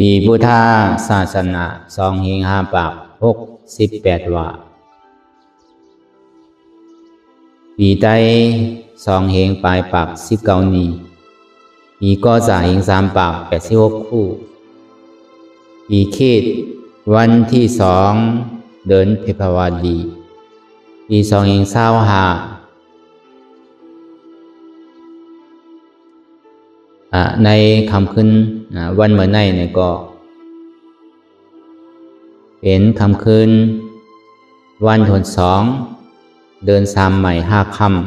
ปีพุทธศาสนา2-5 ปาก68 ว่าปีใต้2 ปลายปาก19 นี้ปีก็3 ปาก86 คู่ปีเขตวันที่2 เดือนเพภาวดีปี2025ในคำขึ้นวันเมื่อในก็เป็นคำขึ้นวันที่2 เดือน3 ใหม่5 ค่ำ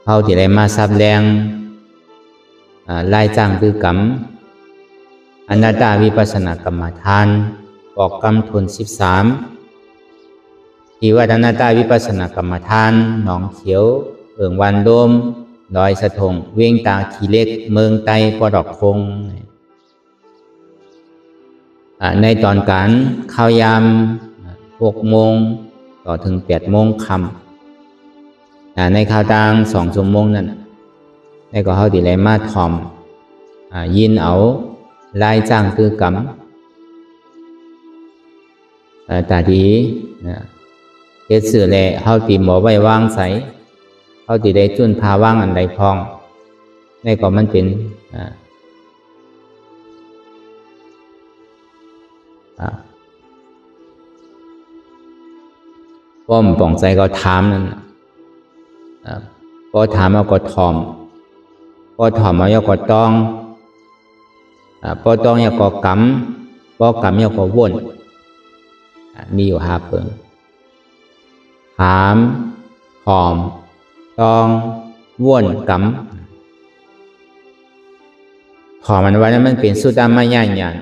เขาที่ได้มาทราบแรงรายจ้างคือกรรมอนัตตาวิปัสสนากรรมฐานบอกกรรมทุน13ที่วัดอนัตตาวิปัสสนากรรมฐานหนองเขียวเอิงวันโดมดอยสะทงเวียงตาขี้เล็กเมืองไตปอดอกคงในตอนการเข้ายาม6 โมงต่อถึง8 โมงค่ำในข่าวต่าง2 ชั่วโมงนั้นในก็เขาดีไรมาทอมยินเอารายจ้างคือกรรมตาดีเฮ็ดสื่อแลเขาตีหมอไว้วางใสเขาตีได้จุนพาว่างอันใดพองในก็มันเป็นป้อมป่องใจก็ถามนั่นก็ถามเอาก็ทอมก็ถอมเอาเอาก็ต้องก็ต้องเอาก็กำก็กำเอาก็วนมีอยู่5 เปิงถามถอมต้องวนกำถอมมันไว้นั้นมันเป็นสุดามายาญาณ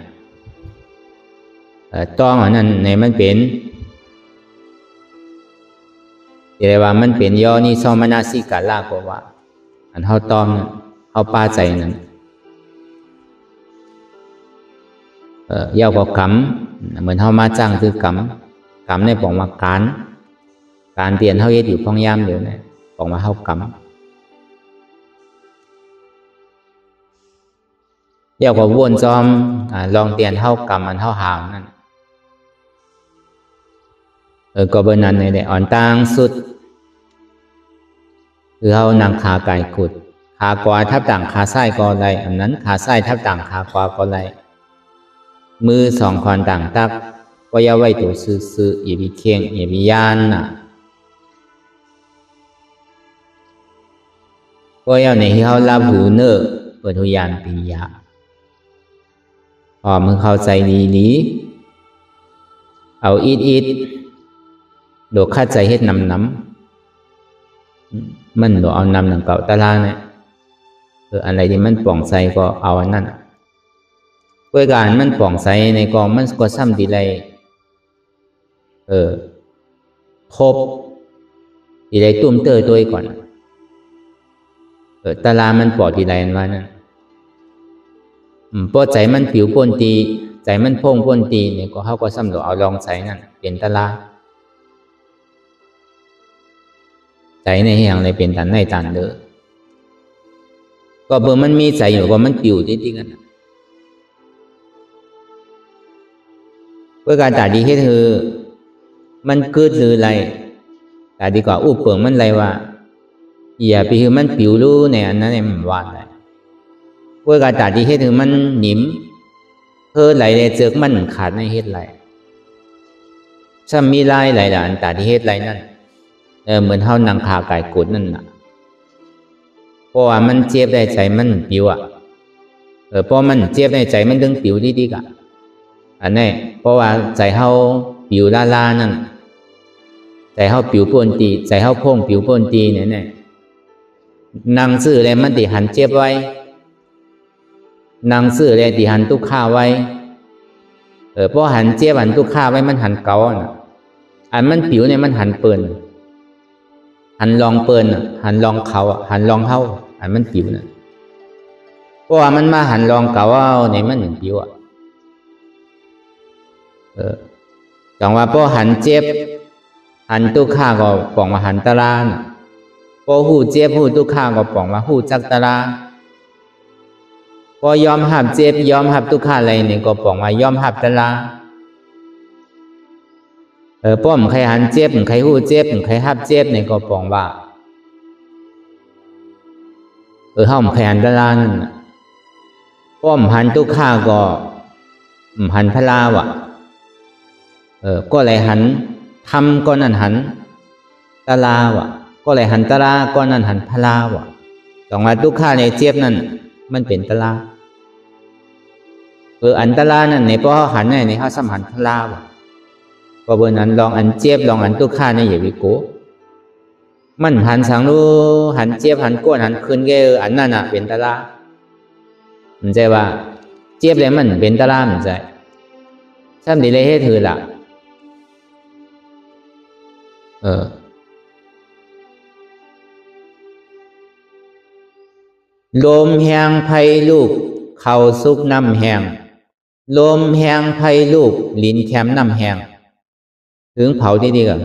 ต้องอันนั้นในมันเป็นเรียกว่ามันเป็นย่อนิสมนาสิกาลาก็ว่าอันเฮาต้องเฮาป้าใจนั้นย่อก็กำเหมือนเฮามาจ้างคือกำในปองว่าการเตียนเฮาเฮ็ดอยู่พ้องยามเดี๋ยวนี้ปองว่าเฮากำย่อก็วนจอมลองเตียนเฮากำมันเฮาหาวนั่นก็เบอร์นั้นในอ่อนต่างสุดคือเฮานางขาไก่ขุดขาขวาทับต่างขาซ้ายก็ไรอันนั้นขาซ้ายทับต่างขาขวาก็ไรมือ2 คอนต่างตักก็อย่าไว้ตัวซื่อๆอย่ามีเคียงอย่ามีย่านน่ะก็อย่าในที่เฮารับหูเนอเปิดทุยานปิญญาพอมึงเข้าใจดีๆเอาอีดโดดคัดใจเฮ็ดน้ำมันโดดเอาน้ำหนังเก่าตะลาเนี่ยอะไรที่มันป่องใสก็เอาอันนั้นด้วยการมันป่องใสในกองมันก็ซ้ำดีเลยทบดีเลยตุ้มเตอร์ตัวก่อนตะลามันปอดดีเลยว่านั่นพอใจมันผิวป่นตีใจมันพงป่นตีเนี่ยก็เขาก็ซ้ำโดดเอาลองใสนั่นเป็นตะลาใจในอย่างไรเป็นตันในตันเด้อก็เบอร์มันมีใจอยู่ว่ามันปิวจริงๆกันเพื่อการตัดดีให้เธอมันเกิดหรืออะไรแต่ดีกว่าอุปเปิงมันอะไรว่าอย่าไปคือมันปิวรู้ในอันนั้นมันว่าอะไรเพื่อการตัดดีให้เธอมันหนิมเธอไหลในเจือกมันขาดในเฮ็ดไหลถ้ามีลายไหลอันตัดดีเฮ็ดไหลนั่นเหมือนเฮานางขาไก่กุดนั่นน่ะเพราะว่ามันเจ็บได้ใจมันปิวเพราะมันเจ็บได้ใจมันดึงปิวดีๆกะอันนี้เพราะว่าใจเฮาปิวลานั่นใจเฮาปิวป่นตีใจเฮาพงปิวป่นตีเนี่ยนางซื่อแล้วมันติหันเจ็บไว้นางซื่อแล้วติหันทุกข้าไว้เพราะหันเจ็บหันทุกข้าไว้มันหันเก่าน่ะอันมันปิวเนี่ยมันหันเปิ้นหันลองเปิ้นหันลองเขาหันลองเฮาอันมันปิวน่ะเพราะว่ามันมาหันลองเก่าในมันหนึ่งปิวจังว่าพอหันเจ็บหันทุกข้าก็ป่องว่าหันตะลาพอหูเจ็บหูทุกข้าก็ป่องว่าหูจักตะลา พอยอมหับเจ็บยอมหับทุกข์อะไรเนี่ยก็บอกว่ายอมหับตะลาป้อมใครหันเจ็บใครหู้เจ็บใครหับเจ็บเนี่ยก็บอกว่าห้อมใครหันตะลานั่นป้อมหันทุกข์ก็หันพลาวะก็เลยหันทำก็นั่นหันตะลาวะก็เลยหันตะลาก็นั่นหันพลาวะต้องว่าทุกข์ในเจ็บนั่นมันเป็นตะลาอันตะลานั่นในป้อหันในเขาสมหันพลาวะก็เบอร์นั้นลองอันเจ็บลองอันทุกข์ในอย่าวิโกมันหันสังรู้หันเจ็บหันก้นหันคืนเกอันนั่นเป็นตะลามันใจว่าเจ็บเลยมันเป็นตะลามันใจซ้ำดีเลยให้ถือละลมแหงไผ่ลูกเข่าซุกน้ำแหงลมแหงไผ่ลูกลิ้นแคมน้ำแหงถึงเผาที่ดีกัน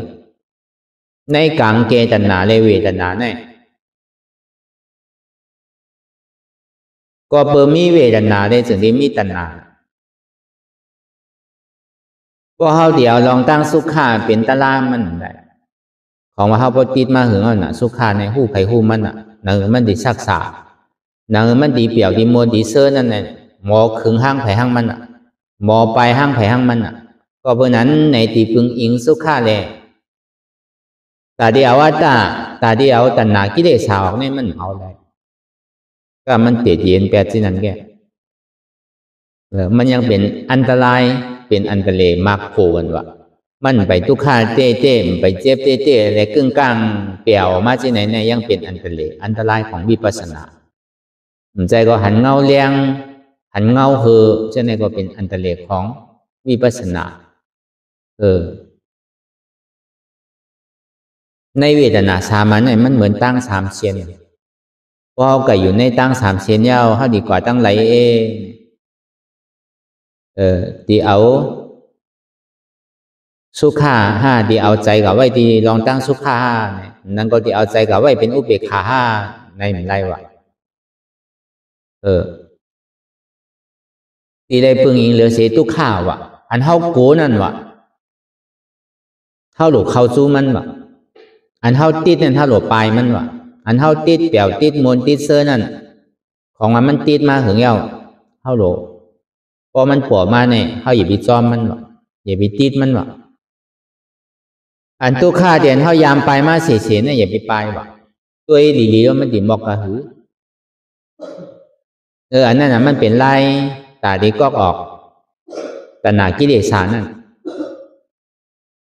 ในกลางเกตัณหาเลเวตัณหาเนี่ยก็เปิดมีเวทนาได้ถึงที่มีตัณหาก็เขาเดี๋ยวลองตั้งสุขาเป็นตะลามันได้ของว่าเขาปฏิดมาหึงเอาน่ะสุขาในหู้ไผ่หู้มันน่ะหนังมันดีซักษาหนังมันดีเปี่ยวดีมวลดีเสื้อนั่นแหละหมอขึงห้างไผ่ห้างมันน่ะหมอไปห้างไผ่ห้างมันน่ะก็เพราะนั้นในตีพึงอิงสุขาเลยตาเดียวว่าตาเดียวตัณหากิเลสออกเนี่ยมันเอาได้ก็มันเตียดเย็นแปดที่นั่นแกมันยังเป็นอันตรายเป็นอันตรายมากโผล่กันวะมันไปทุกข์เต้ไปเจ็บเต้อะไรกึ่งกลางเปี่ยวมาที่ไหนเนี่ยยังเป็นอันตรายของวิปัสสนาใจก็หันเงาเลี้ยงหันเงาเหอเช่นนี้ก็เป็นอันตรายของวิปัสสนาในเวทนาสามัญเนี่ยมันเหมือนตั้ง3 เชียนพอก็อยู่ในตั้ง3 เชียนยาวเขาดีกว่าตั้งไหลเองดีเอาสุขา5ดีเอาใจกับไว้ดีลองตั้งสุขา5เนี่ยนั่นก็ดีเอาใจกับไว้เป็นอุเบกขา5ในเหมือนไรวะดีได้พึงอิงเหลือเสียทุกข้าวะอันเฮาโกนั่นวะเฮาหลุดเข้าสู้มันวะอันเฮาติดนั่นเฮาหลุดปลายมันวะอันเฮาติดเปี่ยวติดมวลติดเสื้อนั่นของมันติดมาถึงเย้าเฮาหลุดพอมันปวดมาเนี่ยเฮาอย่าไปจ้อมมันวะอย่าไปติดมันวะอันทุกข้าเดียนเฮายามไปมาเสียเนี่ยอย่าไปไปวะตัวดีๆแล้วมันติดบอกกระหืออันนั้นน่ะมันเป็นไรตาดีก็ออกตัณหากิเลสนั่น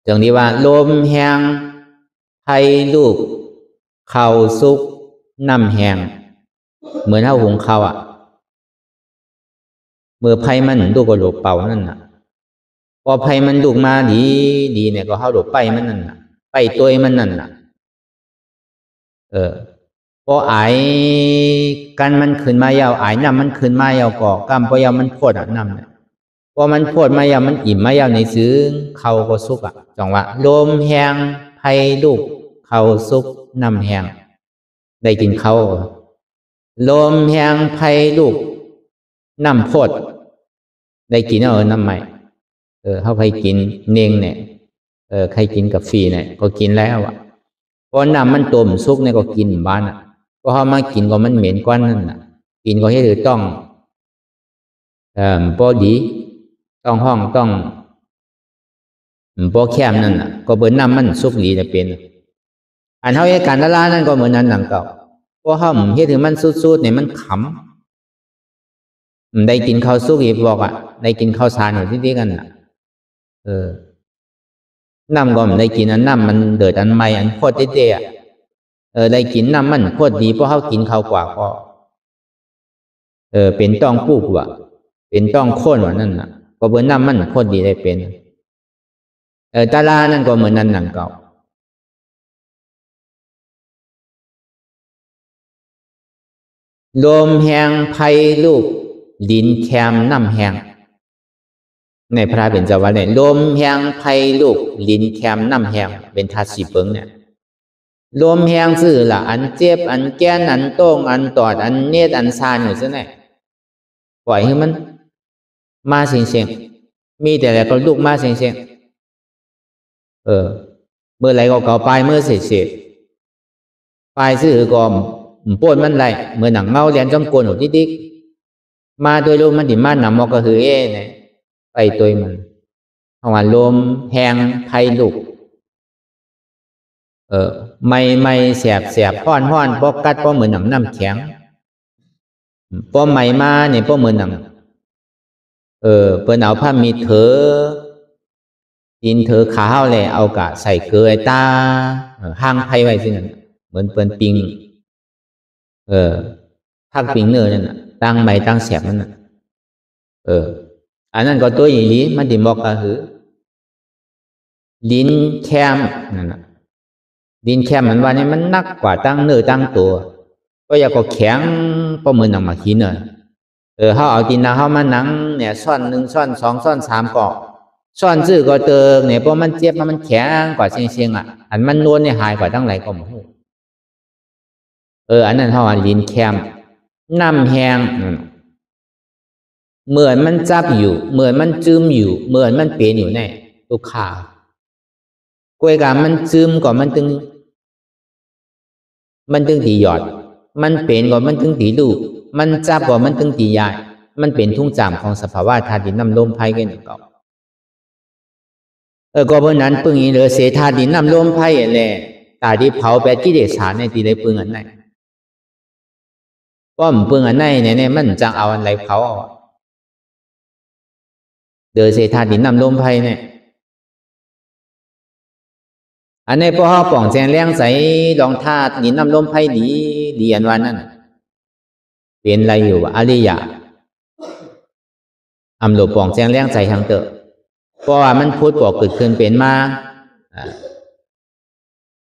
จังนี้ว่าลมแหงไผ่ลูกเข่าซุกน้ำแหงเหมือนเท่าหุงข้าวเมื่อไผ่มันดูก็หลบเป่านั่นน่ะพอไผ่มันลูกมาดีเนี่ยก็เข้าหลบไปมันนั่นน่ะไปตัวมันนั่นน่ะพอไอ้กันมันขึ้นมายาวไอ้น้ำมันขึ้นมายาวก่อกำพอยาวมันพดน้ำเนี่ยพอมันพดมายาวมันอิ่มมายาวในซื้อเขาก็สุกจังว่าลมแหงไผ่ลูกเขาสุกน้ำแหงได้กินเขาลมแหงไผ่ลูกน้ำพดได้กินน้ำใหม่เขาใครกินเน่งเนี่ยใครกินกับฟรีเนี่ยก็กินแล้วพอน้ำมันต้มสุกเนี่ยก็กินบ้านพอเขามากินก็มันเหม็นกว่านั่นกินก็ให้ถือต้องพอดีต้องห้องต้องพอแคมนั่นก็เบิ่นน้ำมันสุกดีจะเป็นอันเท่าเหตุการณ์ละนั่นก็เหมือนนั้นหลังเก่าพอเขาเฮ็ดถึงมันสุดๆเนี่ยมันขำได้กินข้าวสุกอีกบอกได้กินข้าวสารอยู่ที่กันน้ำก็ได้กินอันน้ำมันเดือดอันใหม่อันโคตรเด็ดได้กินน้ำมันโคตรดีเพราะเขากินข้าวกว่าก็เป็นต้องปลูกเป็นต้องโค่นว่านั่นก็เบิ่นน้ำมันโคตรดีได้เป็นตาลานั่นก็เหมือนนั้นหนังเก่าลมแหงไผ่ลูกดินแคมน้ำแหงในพระเป็นเจ้าว่าเนี่ยลมแหงไผ่ลูกดินแคมน้ำแหงเป็นธาตุสีเปิงเนี่ยลมแหงซื่อละอันเจ็บอันแก้นอันโต้งอันตอดอันเนตอันซานอยู่ซะเนี่ย ปล่อยให้มันมาเสียงๆมีแต่อะไรก็ลุกมาเสียงๆเมื่อไรก็เก่าไปเมื่อเสียไปซื้อก็ปวดมันไรเมื่อหนังเงาเรียนจอมโกนหัวดิ๊กมาโดยลมมันดิมาหนำมอกก็คือเนี่ยไปตัวมันหวานลมแหงไทยลุกไม่แสบห้อนป้อกัดป้อเหมือนหนังน้ำแข็งป้อไม่มาเนี่ยป้อเหมือนหนังเปิ้นเอาผ้ามีเถอดินเถอขาวเลยเอากะใส่เกลือตาห้างไผ่ไว้ซึ่งเหมือนเปิ้นปิงพักปิงเนื้อนั่นน่ะตั้งไม่ตั้งแสบนั่นน่ะอันนั้นก็ตัวอย่างนี้มันดิบอกก็คือลิ้นแคมนั่นน่ะลิ้นแคมมันว่านี่มันนักกว่าตั้งเนื้อตั้งตัวก็อยากก็แข็งเพราะมือหนังมาขี้เนื้อเขาเอาดินนะเขามาหนังเนี่ยซ่อน1ซ่อน2ซ่อน3ก็ซ่อนซื่อก็เติมเนี่ยเพราะมันเจ็บมันแข็งกว่าเชียงอ่ะอันมันนวลเนี่ยหายกว่าตั้งหลายก็หมดอันนั้นเขาว่าลิ้นแคมน้ำแห้งเหมือนมันจับอยู่เหมือนมันซึมอยู่เหมือนมันเป็นอยู่ในลูกค้ากล้วยกามันซึมก่อนมันตึงตีหยอดมันเป็นก่อนมันตึงตีลูกมันจับก่อนมันตึงตียายมันเป็นทุ่งจามของสภาวะธาตุดินน้ำลมไฟกันเก่าก็เพราะนั้นปึงนี้เลยเสธาตุดินน้ำลมไฟแหละตาที่เผาแปดกิเลสในตีได้ปึงอันไหนป้อมปึงอันไหนเนี่ยมันจังเอาอะไรเผาเดือเสธาตุดินน้ำลมไฟเนี่ยอันนี้พอเขาป่องแจงเลี้ยงใส่รองธาตุดินน้ำลมไฟดีอันวันนั้นเป็นอะไรอยู่อริยะอำหลบป่องแจงเลี้ยงใส่ทางเตอเพราะว่ามันพูดบอกเกิดขึ้นเป็นมา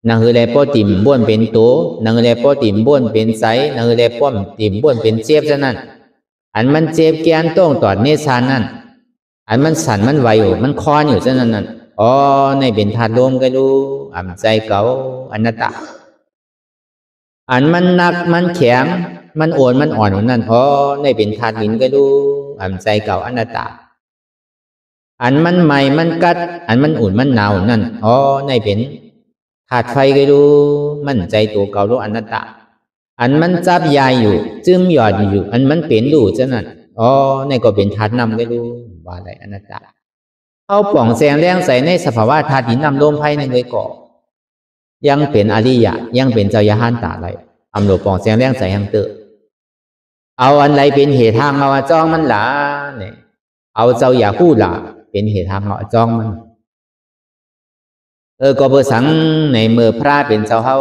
นางคือแลป้อติ่มบ้วนเป็นโตนางคือแลป้อติ่มบ้วนเป็นไสนางคือแลป้อมติ่มบ้วนเป็นเจ็บซะนั่นอันมันเจ็บแกนต้องตอดเนสานนั่นอันมันสั่นมันไหวอยู่มันคอนอยู่ซะนั่นในเป็นธาตุลมก็รู้อ่ำใจเก่าอนัตตาอันมันหนักมันแข็งมันโอนมันอ่อนนั่นในเป็นธาตุดินก็รู้อ่ำใจเก่าอนัตตาอันมันใหม่มันกัดอันมันอุ่นมันหนาวนั่นในเป็นธาตุไฟก็รู้มันใจตัวเก่ารู้อนัตตาอันมันจับยายอยู่จึมหยอดอยู่อันมันเป็นรู้ซะนั่นในก็เป็นธาตุน้ำก็รู้ว่าอะไรอนัตตาเขาป่องแสงแรงใส่ในสภาวะธาตุดินน้ำลมไฟนั่นเลยก็ยังเป็นอริยะยังเป็นเจ้ายาหันตาอะไรอำหลบป่องแสงแรงใส่ยังเตอเอาอันไรเป็นเหตุทางเอาจ้องมันหลาเนี่ยเอาเจ้าอย่าพูดหลาเป็นเหตุทางเอาจ้องมันก็เบอร์สังในเมื่อพระเป็นเจ้าเขา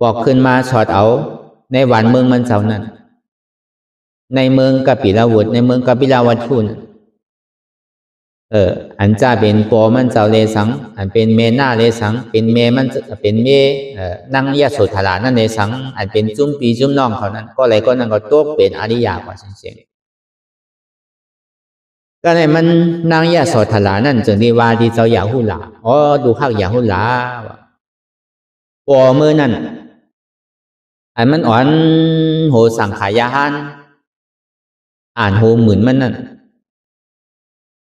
บอกขึ้นมาช็อตเอาในวันเมืองมันเจ้านั้นในเมืองกปิลาวุฒในเมืองกปิลาวัตถุนอันจะเป็นปอมันเจ้าเลสังอันเป็นเมนาเลสังเป็นเมมันเป็นเมนั่งยะโสธรานั่นเลสังอันเป็นจุ้มปีจุ้มน้องเขานั้นก็อะไรก็นั่นก็ตกเป็นอริยะกว่าเสียงก็เลยมันนางยะโสธรานั่นจึงได้ว่าที่เจ้าอยาหุลาดูข้าอยาหุลาปอมือนั่นอันมันอ่อนโหสังขายาหันอ่านโหหมื่นมันนั่น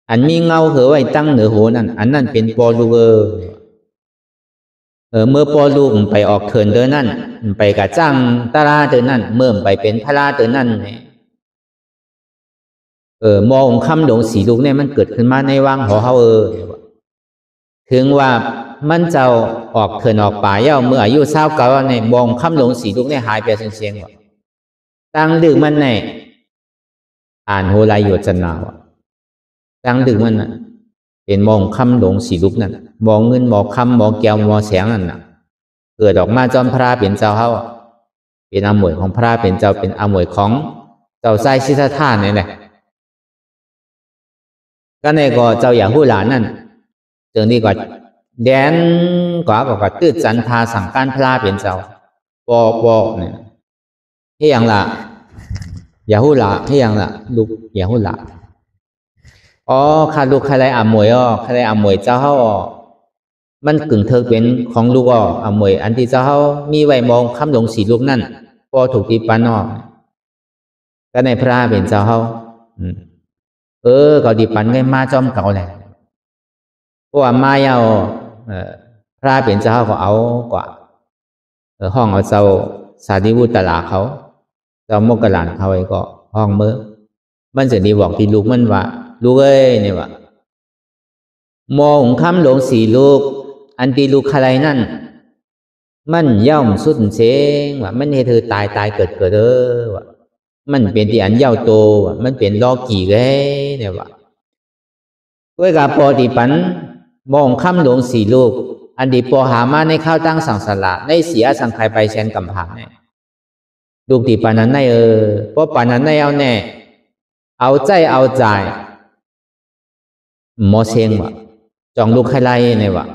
อันมีเงาเหอไว้ตั้งเหนือโหนั่นอันนั่นเป็นปอลูเมื่อปอลูไปออกเถินเดินนั่นไปกะจ้างตาราเดินนั่นเมื่อไปเป็นพระราเดินนั่นเนี่ยมองคำหลงสีลูกเนี่ยมันเกิดขึ้นมาในวังหอเฮาถึงว่ามันเจ้าออกเถินออกป่าเย้าเมื่ออายุ29เนี่ยมองคำหลงสีลูกเนี่ยหายไปเสียงว่าตั้งดึกมันเนี่ยอ่านโหรายุจนาวตั้งดึกมันน่ะเป็นมองคำหลงสีลูกนั่นมองเงินมองคำมองแก้วมองแสงนั่นน่ะเกิดออกมาจอมพระเป็นเจ้าเฮาเป็นอมวยของพระเป็นเจ้าเป็นอมวยของเจ้าไส้ชิทธานี่แหละก็ในก็เจ้าอย่างผู้หลานนั่นจึงนี่ก็แดนกว่าก็ตื้อจันทาสั่งการพระเป็นเจ้าปอเนี่ยให้ยังละอย่าหูละให้ยังละลูกอย่าหูละข้าลูกใครไรอมวยใครไรอมวยเจ้าเฮามันกึ่งเธอเป็นของลูกอมวยอันที่เจ้าเฮามีไว้มองคำหลงสีลูกนั่นพอถูกตีปัน ก็ในพระเป็นเจ้าเขาก็ดีปันไงมาจอมเก่าแหละเพราะว่ามาเอาพระเป็นเจ้าก็เอากว่าห้องเอาเจ้าสาธิวุตลาเขาเจ้าโมกขลานเขาไอ้ก็ห้องเมื่อมันจะดีบอกที่ลูกมันว่าลูกเอ้ยเนี่ยว่ามองคำหลงสี่ลูกอันตีลูกอะไรนั่นมันย่อมสุดเสียงว่ามันให้เธอตายเกิดว่ามันเป็นที่อันเย้าโตว่ามันเป็นล้อกี่ไงเนี่ยว่าด้วยกับปอติปันมองคำหลงสี่ลูกอันดีปอหามาในข้าวตั้งสังสละในเสียสังใครไปแชนกำผาเนี่ยลูกติปันนั้นในเพราะปันนั้นในเอาแน่เอาใจเอาใจหมอเชงว่ะจองลูกใครไล่เนี่ยว่ะ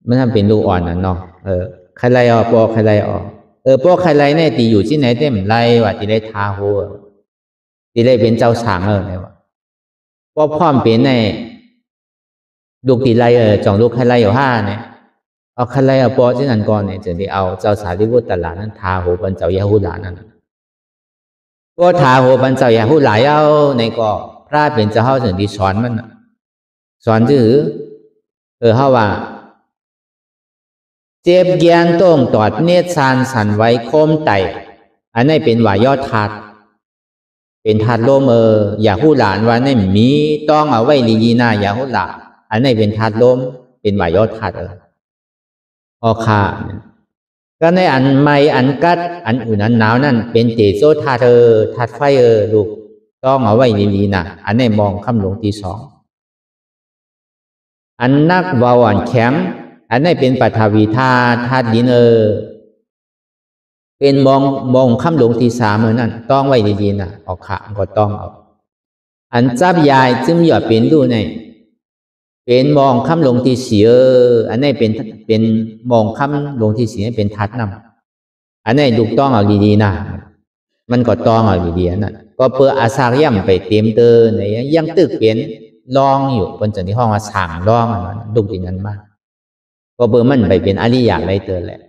มันทำเป็นลูกอ่อนน่ะเนาะใครไล่ออกปอใครไล่ออกปอใครไล่เนี่ยตีอยู่ที่ไหนเต็มไล่ว่ะตีได้ทาโหตีได้เป็นเจ้าฉางเนี่ยว่ะปอพร้อมเป็นในลูกตีไล่จองลูกใครไล่อยู่5เนี่ยเอาใครไล่เอาปอที่นั่นก่อนเนี่ยจะได้เอาเจ้าสารีบุตรตลาดนั้นทาโหเป็นเจ้ายาหูหลานนั่นก็ทาโหเป็นเจ้ายาหูหลายเอาในก็พระเป็นเจ้าเขาถึงที่สอนมันสอนถือเขาว่าเจ็บแกนต้งตอดเนตรสานสันไว้โคมไตอันนี้เป็นว่ายอดทัดเป็นทัดโลมอย่าหูหลานว่านี่มีต้องเอาไว้ลีนาอย่าหูหลานอันนี้เป็นทัดลมเป็นว่ายอดทัดออค่ะก็ในอันไม่อันกัดอันอุ่นอันหนาวนั่นเป็นเตโซทัดทัดไฟลูกต้องเอาไว้ลีนาอันนี้มองคำหลวงที่2อันนักวาวันแข็งอันนี้เป็นปฐวีธาตุธาตุดินเป็นมองคำหลวงที่3นั่นต้องไว้ดีๆนะออกขาก็ต้องเอาอันจับยายจึงอย่าเป็นดูในเป็นมองคำหลวงที่4อันนี้เป็นมองคำหลวงที่4เป็นทัดนำอันนี้ถูกต้องเอาดีๆนะมันก็ต้องเอาดีๆนั่นก็เพื่ออาสาย่ำไปเต็มเตอในยังตึกเป็นลองอยู่บนจุดที่ห้องว่าสั่งลองอันนั้นดุจริงนั้นมากก็เบอร์มันไปเป็นอริยะไรเตอแหละ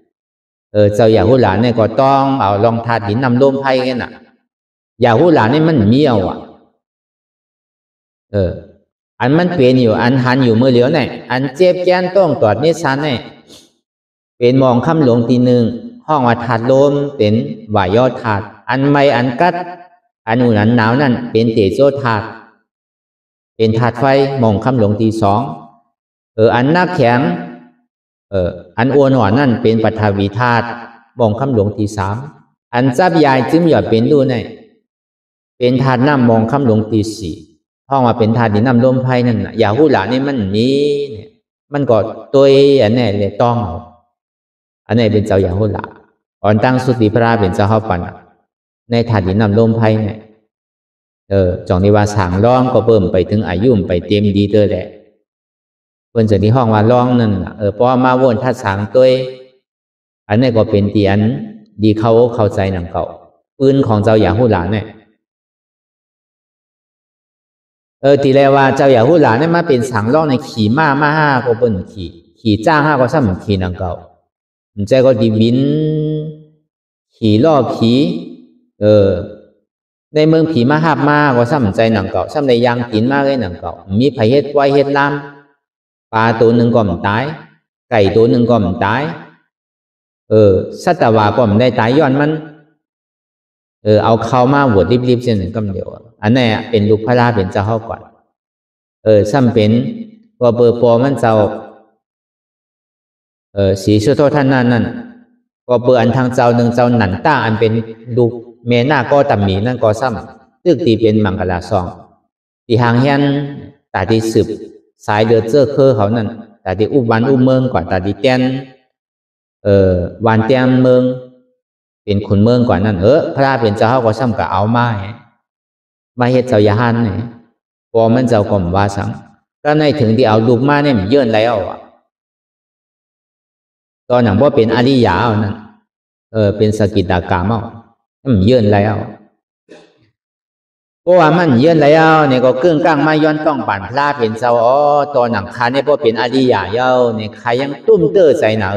เจ้าอย่าหูหลานเนี่ยก็ต้องเอาลองทาดินนำลมไพ่กันน่ะอย่าหูหลานนี่มันเมียวอันมันเป็นอยู่อันหันอยู่เมื่อเหลียวเนี่ยอันเจ็บแก้นต้องตอดนิสันเนี่ยเป็นมองคำหลวงที1ห้องว่าถาดลมเป็นว่ายอดถาดอันไม่อันกัดอันอุ่นอันหนาวนั่นเป็นเตโชถาดเป็นถาดไฟมองคำหลวงที่2อันนักแข็งอันอ้วนหวานนั่นเป็นปฐวีธาตุมองคำหลวงที่3อันจับยายจึงอย่าเป็นดูในเป็นธาตุน้ำมองคำหลวงที่4ห้องว่าเป็นธาตุดินน้ำลมไฟนั่นน่ะอย่าหูหลานนี่มันมีเนี่ยมันก็ตัวอันนี้เลยต้องอันนี้เป็นเจ้าอย่าหูหลานอ่อนตั้งสุติพระเป็นเจ้าเข้าปันในธาตุดินน้ำลมไฟเนี่ยจองนิวาสางร้องก็เพิ่มไปถึงอายุไปเต็มดีเตอแหละเพิ่นจะที่ห้องว่าร้องนั่นพอมาวนทัดสางตัวอันนี้ก็เป็นเตียนดีเข้าใจหนังเก่าปืนของเจ้าอย่าหูหลานเนี่ยทีแรกว่าเจ้าอย่าหูหลานเนี่ยมาเป็นสางร้องในขี่ม้า5ก็เพิ่นขี่จ้าง5ก็ซ้ำขี่หนังเก่ามันใจก็ดีบินขี่ล่อผีในเมืองผีมาหาบมาก็ซ้ำใจหนังเก่าซ้ำในยางตีนมากเลยหนังเก่ามีไผเฮ็ดไว้เฮ็ดลามปลาตัวหนึ่งก็มันตายไก่ตัวหนึ่งก็มันตายสัตว์ว่าก็มันได้ตายย้อนมันเอาเข้ามาบวชรีบๆเช่นหนึ่งก็เดียวอันนี้เป็นลูกพระราเป็นเจ้าเข้าก่อนซ้ำเป็นว่าเบอร์ปอมันเจ้าสีชั่วโทษท่านนั่นก็เบอร์อันทางเจ้าหนึ่งเจ้าหนันต้าอันเป็นลูกเมน่าก็ตำหมีนั่นก็ซ้ำตึกตีเป็นมังกรซองตีหางเฮียนตาที่สืบสายเดือดเจ้าเคอเขานั่นตาที่อุบันอุเมืองกว่าตาที่เตียนวันเตียนเมืองเป็นขุนเมืองกว่านั่นพระเป็นเจ้าเขาก็ซ้ำกับเอามาเฮ็ดเจ้าอย่าหันเนี่ยพอมันเจ้าก็มว่าสังก็ในถึงที่เอาลูกมาเนี่ยมันเยื่นแล้วตอนหนังว่าเป็นอริยานั่นเป็นสกิตากรรมมันเยื่นแล้วเพราะว่ามันเยื่นแล้วเนี่ยก็เครื่องกลางมาย้อนต้องปั่นพระเป็นเจ้าตอนหนังคาเนี่ยพอเป็นอริยาเย้าเนี่ยใครยังตุ้มเตอใจนะ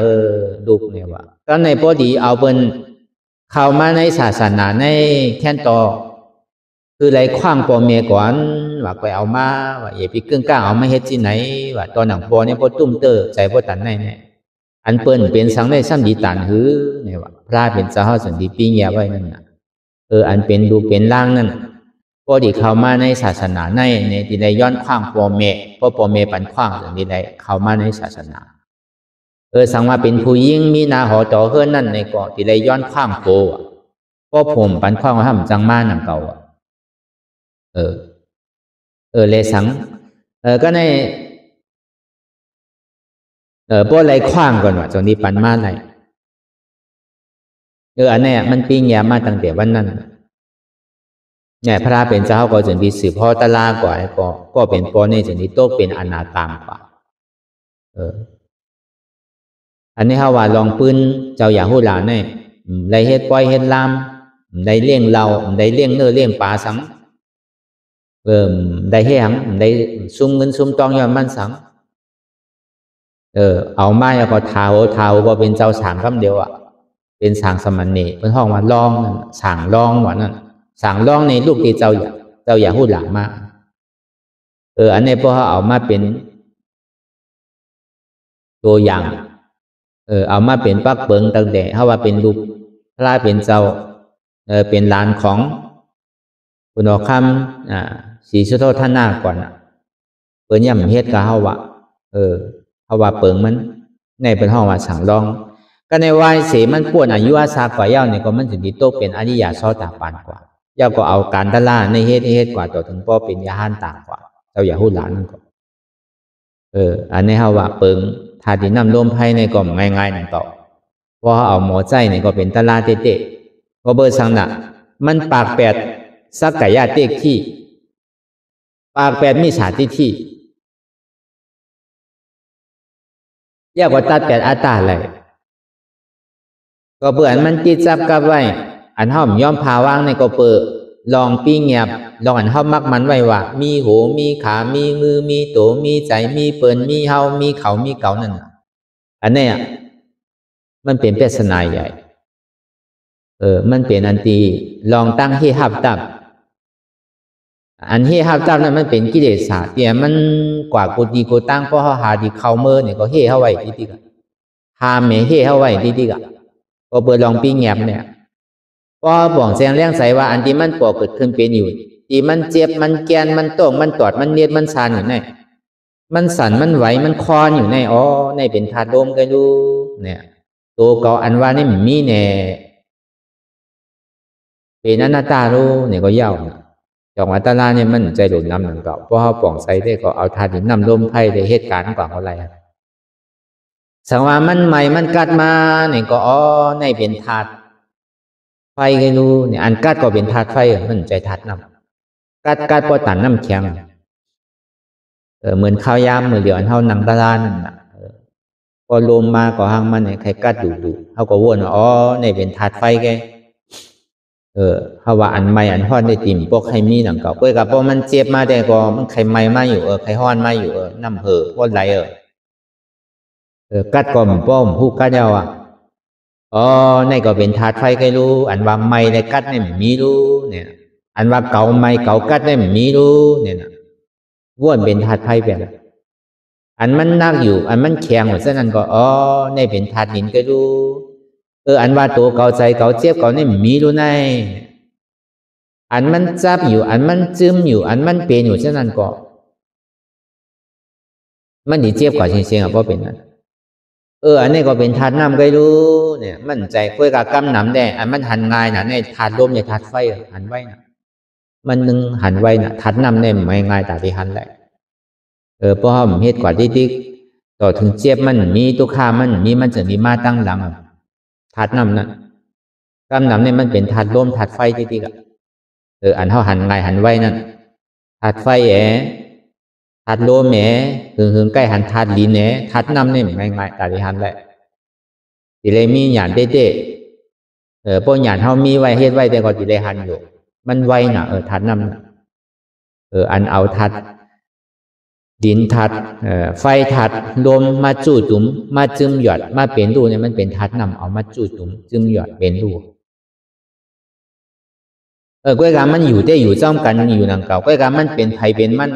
ลูกเนี่ยว่าก็ในพอดีเอาเป็น เข้ามาในศาสนาในแค่นต่อคือไรขว้างปอเมียก่อนว่าไปเอามาว่าอย่าไปกึ่งกลางเอามาเฮ็ดที่ไหนว่าตอนหนังปอเนี่ยพอตุ้มเตอใจพอตันในเนี่ยอันเปิ้นเป็นสังได้ซ้ำดีตันหือเนี่ยว่าพระเป็นสหสันติปีเงียไว้นั่นน่ะอันเป็นดูเป็นล่างนั่นพอดีเข้ามาในศาสนาในที่ได้ย้อนขว้างปอเมเพราะปอเมปันขว้างอย่างนี้ได้เข้ามาในศาสนาสังว่าเป็นผู้หญิงมีนาหอต่อเฮือนนั่นในเกาะที่ได้ย้อนขว้างโปเพราะผมปันขว้างว่าทำจังมาหนังเก่าเลยสังก็ในพวกไรขว้างก่อนว่าจนนี้ปันมาไหนอันนี้มันปีเงียมาตั้งแต่วันนั้นเนี่ยพระเป็นเจ้าก็จนดีสืบพ่อตะลาก่อนก็เป็นปอในจนนี้โตเป็นอนาตามกว่าอันนี้เขาว่าลองปืนเจ้าอย่าหูหลานเนี่ยได้เฮ็ดปล่อยเฮ็ดลามได้เลี้ยงเราได้เลี้ยงเนื้อเลี้ยงปลาสังได้เฮ็ดได้ซุ่มเงินซุ่มตองย้อนมันสังเอาไม้แล้วก็เท้าก็เป็นเจ้าสางคำเดียวเป็นสางสมันเนเป็นห้องว่าลองสางลองว่านั่นสางลองในลูกที่เจ้าอย่าหูหลานมากอันนี้พอเขาเอามาเป็นตัวอย่างเอามาเป็นปักเปิงตั้งแต่เขาว่าเป็นลูกพระเป็นเจ้าเป็นหลานของคุณออกคำศรีสุโธทนาก่อนเปิ้นย่ำเฮ็ดกับเขาว่าเขาว่าเปิงมันในเป็นห้องว่าสั่งลองก็ในวัยเสมันป่วนอายุอาสากว่าเย้าเนี่ยก็มันถึงที่โตเป็นอริยาซอตาปานกว่าเย้าก็เอาการตะล่าในเฮ็ดกว่าต่อถึงพ่อเป็นยาหันต่างกว่าเจ้าอย่าหูหลานนั่นก็อันนี้เขาว่าเปิงทาดินน้ำลมไผ่ในก็ง่ายๆนั่นต่อเพราะเอาหมอใจเนี่ยก็เป็นตะล่าเตะก็เบอร์สังน่ะมันปากแปดสักไก่ยาเตกที่ปากแปดมีสาธิที่เรียกว่าตัดแปดอาตาเลยก็เบื่อมันจิตจับกับไว้อันห้อมย้อมพาวางในก็เปิดลองปีเงียบลองอันห้อมมักมันไว้ว่ามีหูมีขามีมือมีตัวมีใจมีเปิ่นมีเฮามีเขามีเก่านั่นอันนี้มันเป็นปริศนาใหญ่มันเป็นอันตีลองตั้งให้หับตับอันให้หับตับนั้นมันเป็นกิเลสศาสตร์เนี่ยมันกว่ากูดีกูตั้งเพราะหาดีเข้าเมื่อเนี่ยก็เฮ่เข้าไว้ดีๆกันหาเมเฮ่เข้าไว้ดีๆกันก็เปิดลองปีเงียบเนี่ยก็บอกแสงเลี้ยงใสว่าอันที่มันปวดเกิดขึ้นเป็นอยู่ที่มันเจ็บมันแกนมันโต่งมันตอดมันเนียดมันสั่นอยู่ในมันสั่นมันไหวมันคลอนอยู่ในในเป็นธาตุลมกันดูเนี่ยตัวเก่าอันว่านี่มีแน่เป็นอนัตตารู้เนี่ยก็เย่าจองอัตตาเนี่ยมันใจหลุดน้ำหนังเก่าเพราะเขาป่องใสได้ก็เอาธาตุดินน้ำลมไผ่ในเหตุการณ์กว่าอะไรสังว่ามันใหม่มันกัดมาเนี่ยก็ในเป็นธาตุไฟก็รู้เนี่ยอันกัดก็เป็นธาตุไฟมันใจธาตุน้ำกัดพอตันน้ำแข็งเหมือนข้าวยามเหมือนเหลียวอันเท่านังตะลานั่นน่ะพอลมมาก็ห้างมันเนี่ยใครกัดดูเขาก็วนในเป็นธาตุไฟแกเขาว่าอันใหม่อันฮ้อนได้ติ่มพวกใครมีหนังเก่าเพื่อกับพอมันเจ็บมาแต่ก็มันใครใหม่มาอยู่ใครฮ้อนมาอยู่น้ำว่าไหลกัดก่อมป้อมผู้กัดเดียวในก็เป็นธาตุไฟใครรู้อันว่าใหม่ในกัดเนี่ยมีรู้เนี่ยอันว่าเก่าใหม่เก่ากัดเนี่ยมีรู้เนี่ยนะวนเป็นธาตุไฟแบบอันมันนักอยู่อันมันแข็งหมดฉะนั้นก็ในเป็นธาตุดินก็รู้อันว่าตัวเก่าใจเก่าเจ็บเก่าเนี่ยมีรู้ในอันมันจับอยู่อันมันซึมอยู่อันมันเป็นอยู่ฉะนั้นก็มันดีเจ็บกว่าเชียงๆเพราะเป็นนั้นอันนี้ก็เป็นธาตุน้ำก็รู้เนี่ยมันใจคุยกับกำน้ำแดงอันมันหันง่ายนะในธาตุลมในธาตุไฟหันไว้นะมันนึงหันไว้นะธาตุน้ำเนี่ยไม่ง่ายแต่ที่หันแหละเพราะผมเหตุกว่าที่ต่อถึงเจ็บมันมีตัวข้ามันจะมีมาตั้งหลังธาตุน้ำนั้นกำน้ำเนี่ยมันเป็นธาตุลมธาตุไฟที่กับอันเท่าหันง่ายหันไว้นั่นธาตุไฟธาตุลมหึงใกล้หันธาตุดินธาตุน้ำเนี่ยง่ายๆแต่ที่หันแหละที่เลยมีหยาดเด็ดพวกหยาดเขามีไว้เฮ็ดไว้แต่ก็ที่เลยหันอยู่มันไว้น่ะธาตุน้ำอันเอาธาตุดินธาตุไฟธาตุลมมาจู่จุ๋มมาจึมหยอดมาเป็นรูเนี่ยมันเป็นธาตุน้ำเอามาจู่จุ๋มจึมหยอดเป็นรู ก้อยกามันอยู่ได้อยู่จ้อมกันอยู่นังเก่าก้อยกามันเป็นไผเป็นมัน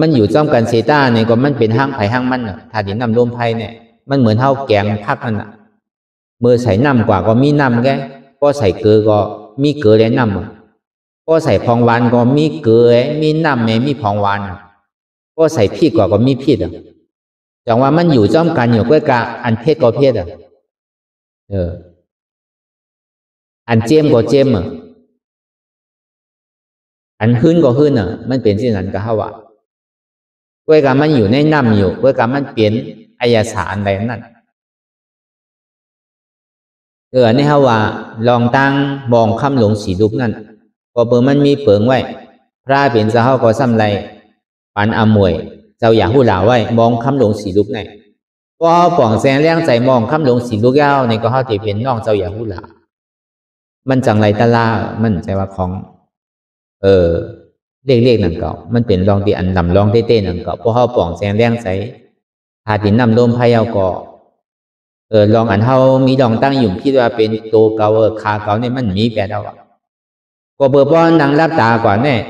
มันอยู่จ้อมกันเซต้าเนี่ยก็มันเป็นห้างไผห้างมันถ้าดินน้ำลมไผเนี่ยมันเหมือนเท่าแกงพักนั่นเมื่อใส่น้ำกว่าก็มีน้ำแกก็ใส่เกลือก็มีเกลือและน้ำก็ใส่พองหวานก็มีเกลือมีน้ำมีพองหวานก็ใส่พริกก็มีพริกจังว่ามันอยู่จ้อมกันอยู่ก้อยกาอันเพศก็เพศอันเจมก็เจมอันหื้นก็หื้นมันเป็นสิ่งนั้นก็เฮาว่าก้อยกามันอยู่ในน้ำอยู่ก้อยกามันเปลี่ยนอายสารใดนั่นนี่เฮาว่าลองตั้งมองคำหลงสีลุกนั่นก็เปิงมันมีเปิงไว้พระเป็นจะเฮาก็ซ้ำไรปันอมวยเจ้าอย่าหู้หลาไว้มองคำหลงสีลุกไหนพอเฮาป่องแสงแรงใจมองคำหลงสีลุกยาวในก็เฮาที่เป็นน้องเจ้าอย่าหู้หลามันจังไรตะลามันใจว่าของเลขนั่นเก่ามันเป็นรองที่อันดำรองเต้ๆนั่นเก่าพอเฮาป่องแสงแรงใจถ้าดินน้ำลมพายาวก็ลองอันเฮามีดองตั้งอยู่คิดว่าเป็นโตเก่าขาเก่าเนี่ยมันมีแปดเอาก็เบอร์ป้อนนังรับตาก่อนเนี่ย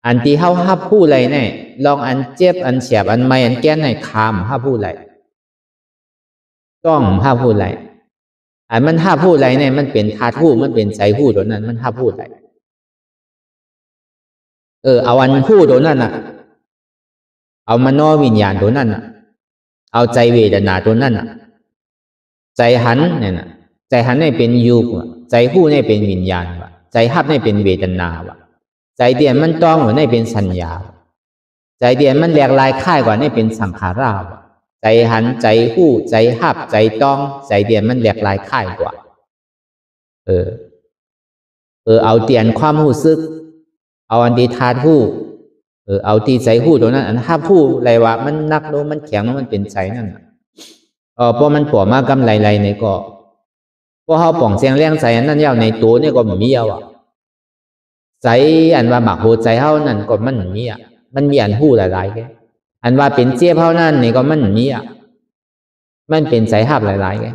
อันที่เฮาฮับผู้ไรเนี่ยลองอันเจ็บอันเสียบอันไม่อันแก้นในคามฮับผู้ไรต้องฮับผู้ไรอันมันฮับผู้ไรเนี่ยมันเป็นธาตุผู้มันเป็นใจผู้ตัวนั้นมันฮับผู้ไรเอาอันผู้ตัวนั้นเอามโนวิญญาณตัวนั้นเอาใจเวทนาตัวนั้นใจหันเนี่ยใจหันเนี่ยเป็นยุบใจผู้เนี่ยเป็นวิญญาณใจฮับเนี่ยเป็นเวทนาใจเดียนมันต้องเนี่ยเป็นสัญญาใจเดียนมันแหลกลายค่ายกว่าเนี่ยเป็นสังขาราใจหันใจผู้ใจฮับใจต้องใจเดียนมันแหลกลายค่ายกว่าเอาเตียนความหู้ซึกเอาอันดีธาตุผู้เอาตีใจผู้ตัวนั้นอันฮับผู้ไรวะมันนักโน้มันแข็งมันเป็นใจนั่นพอมันปวดมากกำไรเนี่ยก็พอเฮาป่องเสียงแรงใจอันนั้นยาวในตัวเนี่ยก็มีเอาใจอันว่าหมักโหใจเฮานั่นก็มันมีมันมีอันหู้หลายๆแกอันว่าเป็นเจี๊ยบเฮานั่นนี่ก็มันมีมันเป็นใจฮับหลายๆแก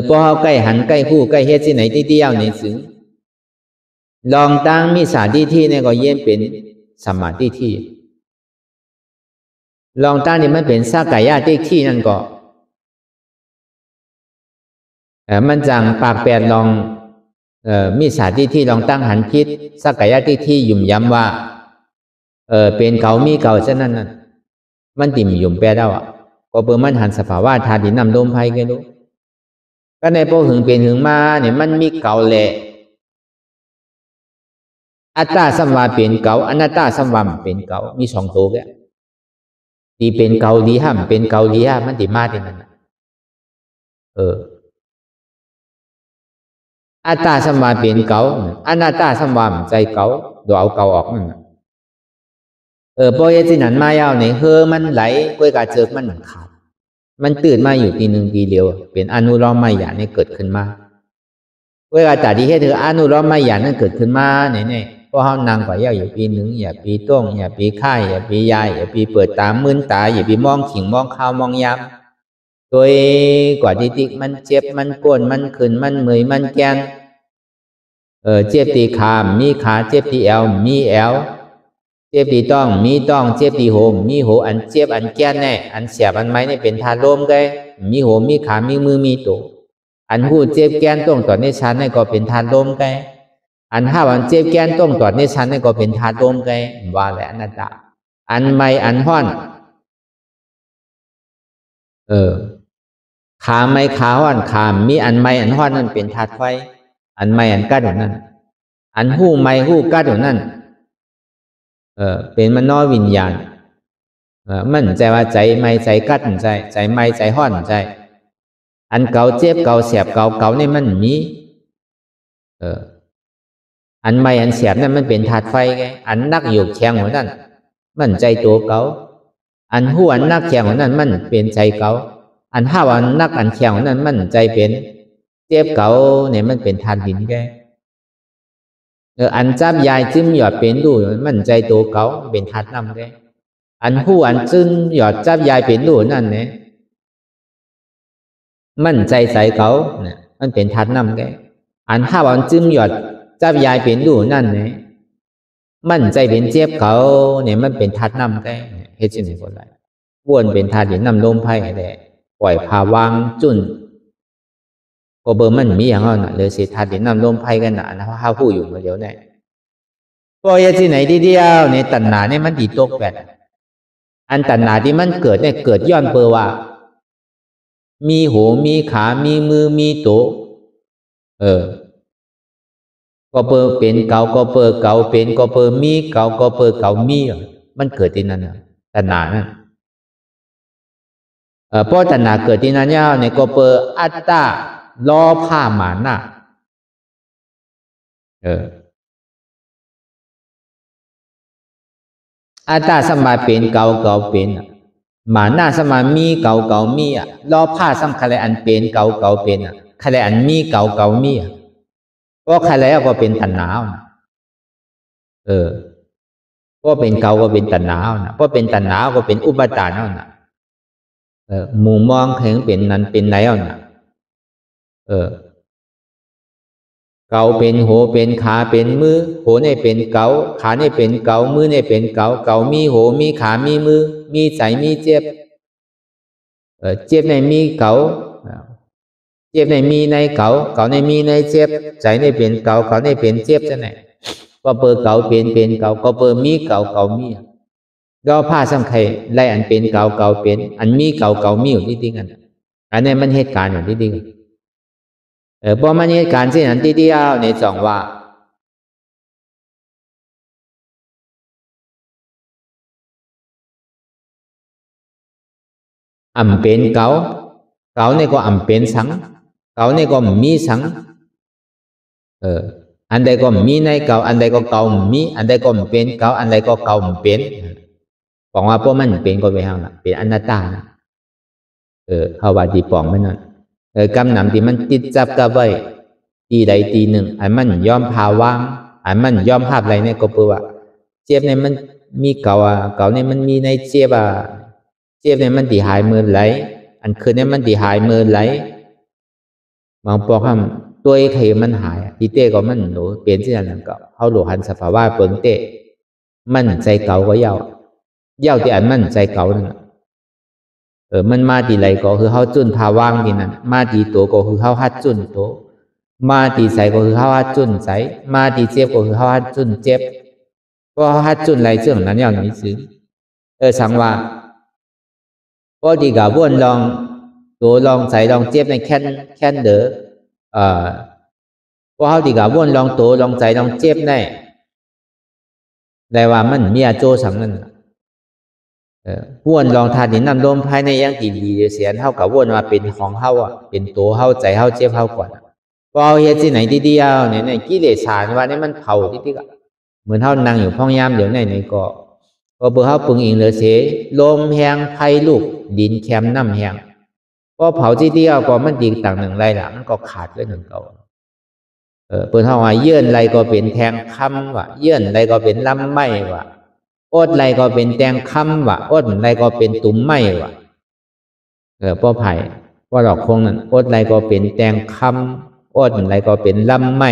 พอเฮาใกล้หันใกล้หู้ใกล้เฮ็ดที่ไหนที่เดียวในสึงลองตั้งมีสาธิที่เนี่ยก็เย็นเป็นสมาธิที่ลองตั้งนี่มันเป็นสักกายะที่นั่นก็มันจังปากแปดลองมีสาธิที่ลองตั้งหันคิดสักกายะที่ยุ่มย้ำว่าเป็นเก่ามีเก่าเช่นนั้นมันติ่มยุ่มแปดเอาก็เปิดมันหันสภาวะธาตุดินน้ำลมไฟกันดูก็ในพวกหึงเป็นหึงมาเนี่ยมันมีเก่าแหละอัตตาสัมวาเป็นเก่าอนัตตาสัมวาเป็นเก่ามีสองตัวแกที่เป็นเก่าดีห้ามเป็นเก่าดีห้ามมันติมาที่นั่นอัตตาสัมวาเป็นเก่าอนัตตาสัมวาใจเก่าดูเอาเก่าออกนั่นพอเอจินันมายาวเนี่ยมันไหลกล้วยกาเจิกมันขาดมันตื่นมาอยู่ทีหนึ่งทีเดียวเป็นอนุโลมมายาเนี่ยเกิดขึ้นมาเวลาแต่ที่ให้เธออนุโลมมายานั้นเกิดขึ้นมาเนี่ยพอเฮานางกว่าเย้าอย่าปีหนึ่งอย่าปีต้งอย่าปีค่ายอย่าปียายอย่าปีเปิดตามื่นตาอย่าปีมองขิงมองข้าวมองยำโดยกว่าที่มันเจ็บมันปวดมันขึ้นมันเมื่อยมันแกนเจ็บที่ขามีขาเจ็บที่เอวมีเอวเจ็บที่ต้องมีต้องเจ็บที่โหมมีโหอันเจ็บอันแกนแน่อันเสียบอันไม้เนี่ยเป็นธาตุลมไงมีโหมีขามีมือมีตัวอันหูเจ็บแกนต้องต่อในชั้นนี่ก็เป็นธาตุลมไงอันห้าวันเจ็บแกนต้องตรวจในชั้นนี่ก็เป็นธาตุลมไงว่าแหละอนัตตาอันไม่อันห้อนขาไม่ขาห้อนขามีอันไม่อันห้อนนั่นเป็นธาตุไฟอันไม่อันกัดอยู่นั่นอันหู้ไม่หู้กัดอยู่นั่นเป็นมโนวิญญาณมันใจว่าใจไม่ใจกัดใจไม่ใจห้อนใจอันเก่าเจ็บเก่าเสียบเก่านี่มันมีอันไม่อันเสียบนั่นมันเป็นธาตุไฟไงอันนักอยู่แข็งหัวนั่นมันใจตัวเก่าอันหู้อันนักแข็งหัวนั่นมันเป็นใจเก่าอันห้าอันนักอันแข็งหัวนั่นมันใจเป็นเจ็บเก่าเนี่ยมันเป็นธาตุดินไงอันจับยายจิ้มหยอดเป็นดูมันใจตัวเก่าเป็นธาตุน้ำไงอันหู้อันจิ้มหยอดจับยายเป็นดูนั่นเนี่ยมันใจใสเก่าเนี่ยมันเป็นธาตุน้ำไง อันห้าวันจึมหยอดจับยายเป็นดูนั่นเนี่ยมันใจเป็นเจ็บเขาเนี่ยมันเป็นทัดน้ำได้เฮ็ดจังได๋ก็ได้วนเป็นทัดดินน้ำลมไผ่แหละปล่อยพาวางจุ่นก็เบอร์มันมีอย่างนั้นน่ะเลยสิทัดดินน้ำลมไผ่กันน่ะนะเฮาฮู้อยู่มาเดี๋ยวนี้พอเฮ็ดที่ไหนทีเดียวในตัณหาเนี่ยมันสิตกแบบอันตัณหาที่มันเกิดเนี่ยเกิดย้อนเปอว่ามีหูมีขามีมือมีตัวก็เปอเป็นเก่าก็เปอเก่าเป็นก็เปอมีเก่าก็เปอเก่ามีมันเกิดที่นั่นน่ะตัณหานั่นเพราะตัณหาเกิดที่นั่นเนี่ยในก็เปออัตตาล้อผ้าหมานะอัตตาสมาเป็นเก่าเก่าเป็นหมาหน้าสมามีเก่าเก่ามีล้อผ้าสำคัญอันเป็นเก่าเก่าเป็นใครอันมีเก่าเก่ามีก็ใครแล้วก็เป็นตัณหาก็เป็นเก่าก็เป็นตัณหาเพราะเป็นตัณหาก็เป็นอุปาทานนะหมู่มองเห็นเป็นนั้นเป็นไหนนะเก่าเป็นโหเป็นขาเป็นมือโหเนี่ยเป็นเก่าขาเนี่ยเป็นเก่ามือเนี่ยเป็นเก่าเก่ามีโหมีขามีมือมีใจมีเจ็บเจ็บในมีเก่าเจ็บในมีในเก่าเก่าในมีในเจ็บใจในเป็นเก่าเก่าในเป็นเจ็บจะไหนก็เปิดเก่าเป็นเก่าก็เปิดมีเก่าเก่ามีก็ผ้าสังเขยไล่อันเป็นเก่าเก่าเป็นอันมีเก่าเก่ามีอยู่ที่ดิ้งกันอันนี้มันเหตุการณ์อยู่ที่ดิ้งพอมันเหตุการณ์เช่นนั้นที่เดียวในสองว่าอ่ำเป็นเก่าเก่าในก็อ่ำเป็นสังเก่าในก็มีสังอันใดก็มีในเก่าอันใดก็เก่ามีอันใดก็เป็นเก่าอันใดก็เก่าเป็นบอกว่าพวกมันเป็นก็ไปห้างนะเป็นอนัตตานะเขาว่าดีปองมันนั่นกำนำที่มันติดจับกับไว้ตีใดตีหนึ่งอันมันยอมพาวางอันมันยอมภาพอะไรเนี่ยก็เพื่อว่าเจ็บเนี่ยมันมีเก่าเก่าเนี่ยมันมีในเจ็บเจ็บเนี่ยมันตีหายมือไหลอันคืนเนี่ยมันตีหายมือไหลบางปอกคำตัวเอกเหมันหายทีเต้ก็มันหนูเปลี่ยนสิ่งนั้นก็เขาหลวหันสภาวะเปิงเต้มันใจเก่าก็เย้าที่อันมันใจเก่านั่นมันมาตีไหลก็คือเขาจุนพาวางที่นั่นมาตีตัวก็คือเขาฮัดจุนตัวมาตีใสก็คือเขาฮัดจุนใสมาตีเจ็บก็คือเขาฮัดจุนเจ็บก็เขาฮัดจุนไรเรื่องนั้นอย่างนี้ซื้อสังว่าก็ดีกับวนลองตัวลองใสลองเจ็บในแค่นเด้อก็เขาดีกับวนลองตัวลองใสลองเจ็บในแต่ว่ามันมีอาโจสังนั้นวนลองทานดินน้ำลมภายในยังดีเสียเท่ากับวนมาเป็นของเฮาเป็นตัวเฮาใจเฮาเจ็บเฮาก่อนพอเฮ็ดที่ไหนทีเดียวเนี่ยกิเลสสารว่าเนี่ยมันเผาที่ก็เหมือนเฮานั่งอยู่ห้องยามเดี๋ยวในก็เบอเฮาปึงอิงเหลือเสลมแห้งไฟลูกดินแคมน้ำแห้งพอเผาที่เดียวก็มันดีต่างหนึ่งไรล่ะมันก็ขาดเลยหนึ่งเก่าเปิ้นเฮาว่าเยื่อนไรก็เป็นแทงคำว่าเยื่อนไรก็เป็นลำไม้ว่าอดไรก็เป็นแตงคำว่ะอดไรก็เป็นตุ้มไม้ว่ะพ่อไผ่พ่อหลอกคงนั่นอดไรก็เป็นแตงคำอดไรก็เป็นลำไม้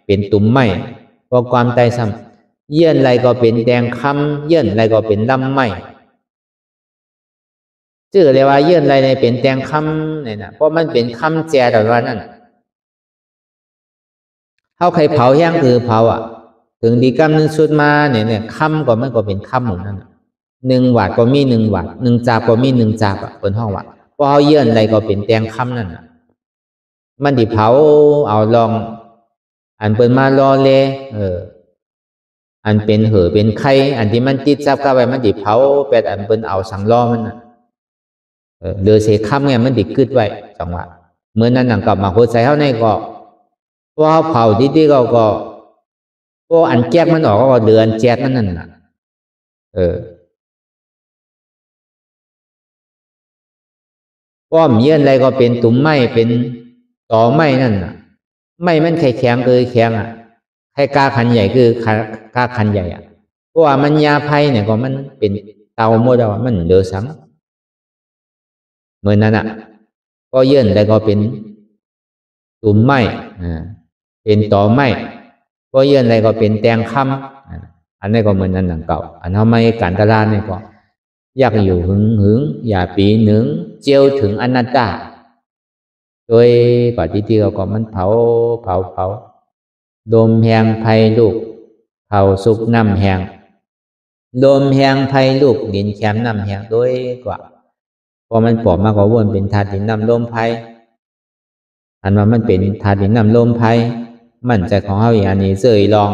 เป็นตุ้มไม้พอความใจซ้ำเยื่อนไรก็เป็นแตงคำเยื่อนไรก็เป็นลำไม้ชื่อเลยว่าเยื่อนไรในเป็นแตงคำเนี่ยนะเพราะมันเป็นคำแจแต่ว่านั่นเขาใครเผาแห้งคือเผาถึงดีกรรมหนึ่งชุดมาเนี่ยคำก็มันก็เป็นคำเหมือนนั้น1 วัตต์ก็มี1 วัตต์1 จาบก็มี1 จาบเป็นห้องวัตต์พอเขาเยื่อนอะไรก็เป็นแตงคำนั่นมันดิเผาเอาลองอันเปิดมารอเลยอันเป็นเหอเป็นไข่อันที่มันติดจับเข้าไปมันดิเผาเป็ดอันเปิดเอาสังล้อมันเดือเสคำไงมันดิกึดไว้จังหวะเมื่อนั้นหนังกลับมาโคตรใส่เข้าในก็พอเขาเผาที่ก็อันแจ๊กมันออกก็เดือนแจ๊กนั่นน่ะป้อมเยื่อนอะไรก็เป็นตุ่มไม้เป็นต่อไม้นั่นน่ะไม้มันแข็งคือแข็งใครกาขันใหญ่คือกาขันใหญ่เพราะว่ามันยาไผ่เนี่ยก็มันเป็นเตาโมดามันเดือสังเหมือนนั้นก็เยื่อนอะไรก็เป็นตุ่มไม้ เป็นต่อไม้ก็เยื่ออะไรก็เป็นแตงคำอันนี้ก็เหมือนนั่นหนังเก่าอันทำไมการตลาดนี่ก็อยากอยู่หึงอย่าปีหนึ่งเจียวถึงอนัตตาโดยปฏิทินก็มันเผาลมแหงไฟลูกเผาสุกน้ำแหงลมแหงไฟลูกดินแคมน้ำแหงโดยกว่าพอมันปอบมากกว่าวนเป็นธาตุดินน้ำลมไฟอันว่ามันเป็นธาตุดินน้ำลมไฟมันใจของเขาอย่างนี้เสยลอง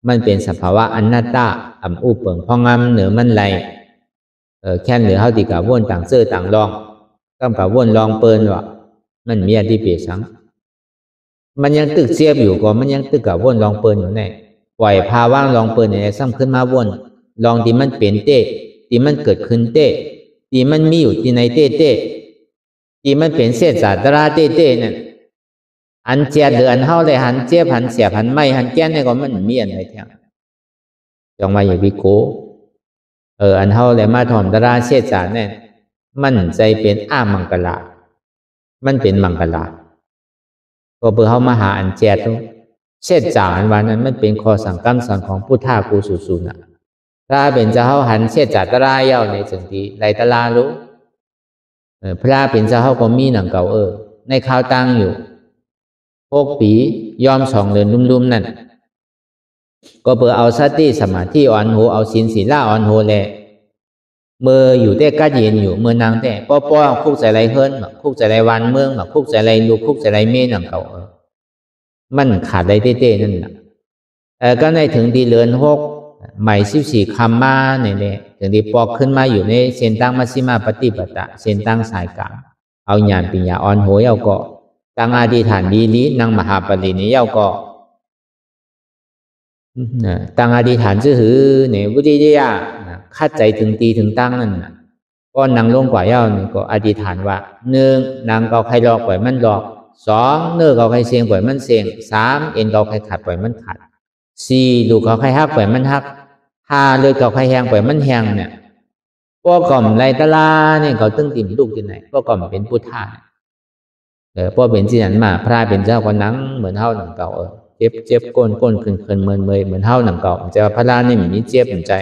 มันเป็นสภาวะอนัตตาอ่ำอุปเปิงพองามเหนือมันไหลแค่เหนือเขาตีกับวนต่างเสื้อต่างลองก็กับวนลองเปิลว่ามันมีอดีเปียสังมันยังตึกเสียบอยู่ก็มันยังตึกกับวนลองเปิลอยู่แน่ปล่อยพาว่างลองเปิลในซ้ำขึ้นมาวนลองที่มันเป็นเต้ที่มันเกิดขึ้นเต้ที่มันมีอยู่ที่ในเต้ที่มันเป็นเศษสาตราเต้นั่นอันเจียเดือนเฮาเลยหันเจี๊ยบหันเสียบหันไม่หันแก้นนี่ก็มันมีอันไหนแท้จงมาอย่าวิโกอันเฮาเลยมาถ่อมตราเศษสารเนี่ยมันใจเป็นมังกลามันเป็นมังกลาก็เพื่อเฮามาหาอันเจียตุเศษสารวันนั้นมันเป็นข้อสั่งคำสอนของพุทธากูสุนะถ้าเป็นเจ้าเฮาหันเศษสารตราเย้าในสิ่งที่ไรตลารู้พระเป็นเจ้าเฮาก็มีหนังเก่าในข่าวตั้งอยู่6 ปียอม2 เดือนลุ่มๆนั่นก็เพื่อเอาสติสมาธิอ่อนโหเอาศีลศีลอ่อนโหแลเมื่ออยู่แต่กัดเย็นอยู่เมื่อนางแต่ป้อคุกใส่ไรเฮิรนคุกใส่ไรวันเมืองคุกใส่ไรลูกคุกใส่ไรเมหนังเก่ามันขาดไรเต้นั่นนะก็ในถึงดีเลือน6ใหม่14 คำมาเนี่ยถึงดีปอกขึ้นมาอยู่ในเส้นตั้งมัชฌิมาปฏิปทาเส้นตั้งสายกลางเอาญาณปัญญาอ่อนโหเอาก็ตั้งอธิษฐานดีลีนางมหาปรินิยาก็ตั้งอธิษฐานซื่อเนี่ยวิริยะคัดใจถึงตีถึงตั้งนั่นก็นางลงกว่าเย้านี่ก็อธิษฐานว่า1นางเกาใครหลอกปล่อยมันหลอก2เนื้อเกาใครเสียงปล่อยมันเสียง3เอ็นเกาใครขัดปล่อยมันขัด4ลูกเกาใครฮักปล่อยมันฮัก5เลือดเกาใครแหงปล่อยมันแหงเนี่ยก็ก่อมไรตะลาเนี่ยเขาตึ้งติ่มลูกที่ไหนก็ก่อมเป็นพุทธะพอเป็นที่นั้นมาพระเป็นเจ้าก็นั่งเหมือนเท่าหนังเก่าเจ็บก้นขึ้นเมยเหมือนเท่าหนังเก่าจะพระรานี่มีเจ็บใจ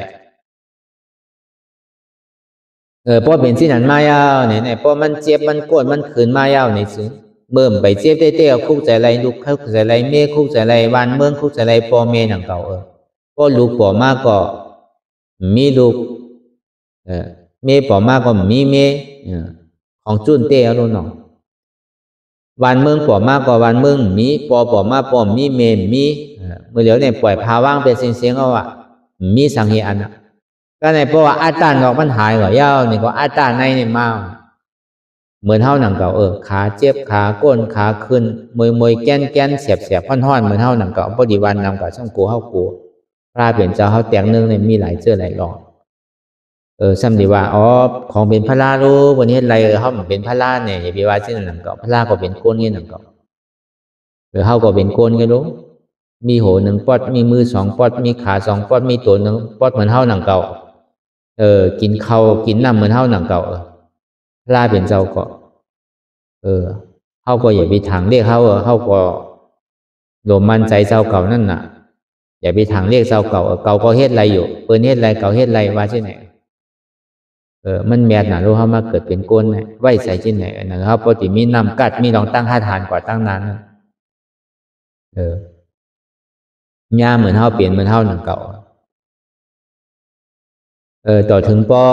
พอเป็นที่นั้นมายาวเนี่ยพอมันเจ็บมันก้นมันขึ้นมายาวในซึ้งเบิ่มไปเจ็บเต้คุกใจไรลูกคุกใจไรเมฆคุกใจไรวันเมืองคุกใจไรปอเมหนังเก่าก็ลูกปอมากก็มีลูกเมปอมากก็มีเมของจุนเต้เอาลูกน้องวันเมืองปอมากกว่าวันเมืองมีปอมากปอมีเมมีเมื่อเหลียวเนี่ยปล่อยพาว่างเป็นเสียงเอามีสังเหอันก็ในเพราะว่าอาตานออกมันหายกว่าเย้านี่ก็อาตานในเนี่ยมาเหมือนเท่าหนังเก่าขาเจ็บขาก้นขาขึ้นมวยแก้นเสียบห้อนเหมือนเท่าหนังเก่าพอดีวันนำกับช่างกูเฮากูพระเป็นเจ้าเฮาแตงนึงเนี่ยมีหลายเจอหลายรองซ้ำดีว่าของเป็นพระรารู้วันนี้อะไรเขาเป็นพระราเนี่ยอย่าไปว่าเช่นหนังเก่าพระราก็เป็นโกนเงี้ยหนังเก่าเขาก็เป็นโกนกันรู้มีโห1 ปอดมีมือ2 ปอดมีขา2 ปอดมีตัว1 ปอดเหมือนเท่าหนังเก่ากินข้าวกินน้ำเหมือนเท่าหนังเก่าพระราเป็นเจ้าก็เขาก็อย่าไปทางเรียกเขาก็โดมมันใจเจ้าเก่านั่นน่ะอย่าไปทางเรียกเจ้าเก่าก็เฮ็ดอะไรอยู่เปิ้นเฮ็ดอะไรเก่าเฮ็ดอะไรว่าเช่นไหนมันแมดหนารู้เขามาเกิดเป็นก้นไว้ใส่ชิ้นไหนนะครับปกติมีน้ำกัดมีลองตั้ง5 ฐานกว่าตั้งนานหญ้าเหมือนเท่าเปลี่ยนเหมือนเท่าหนังเก่าต่อถึงปอ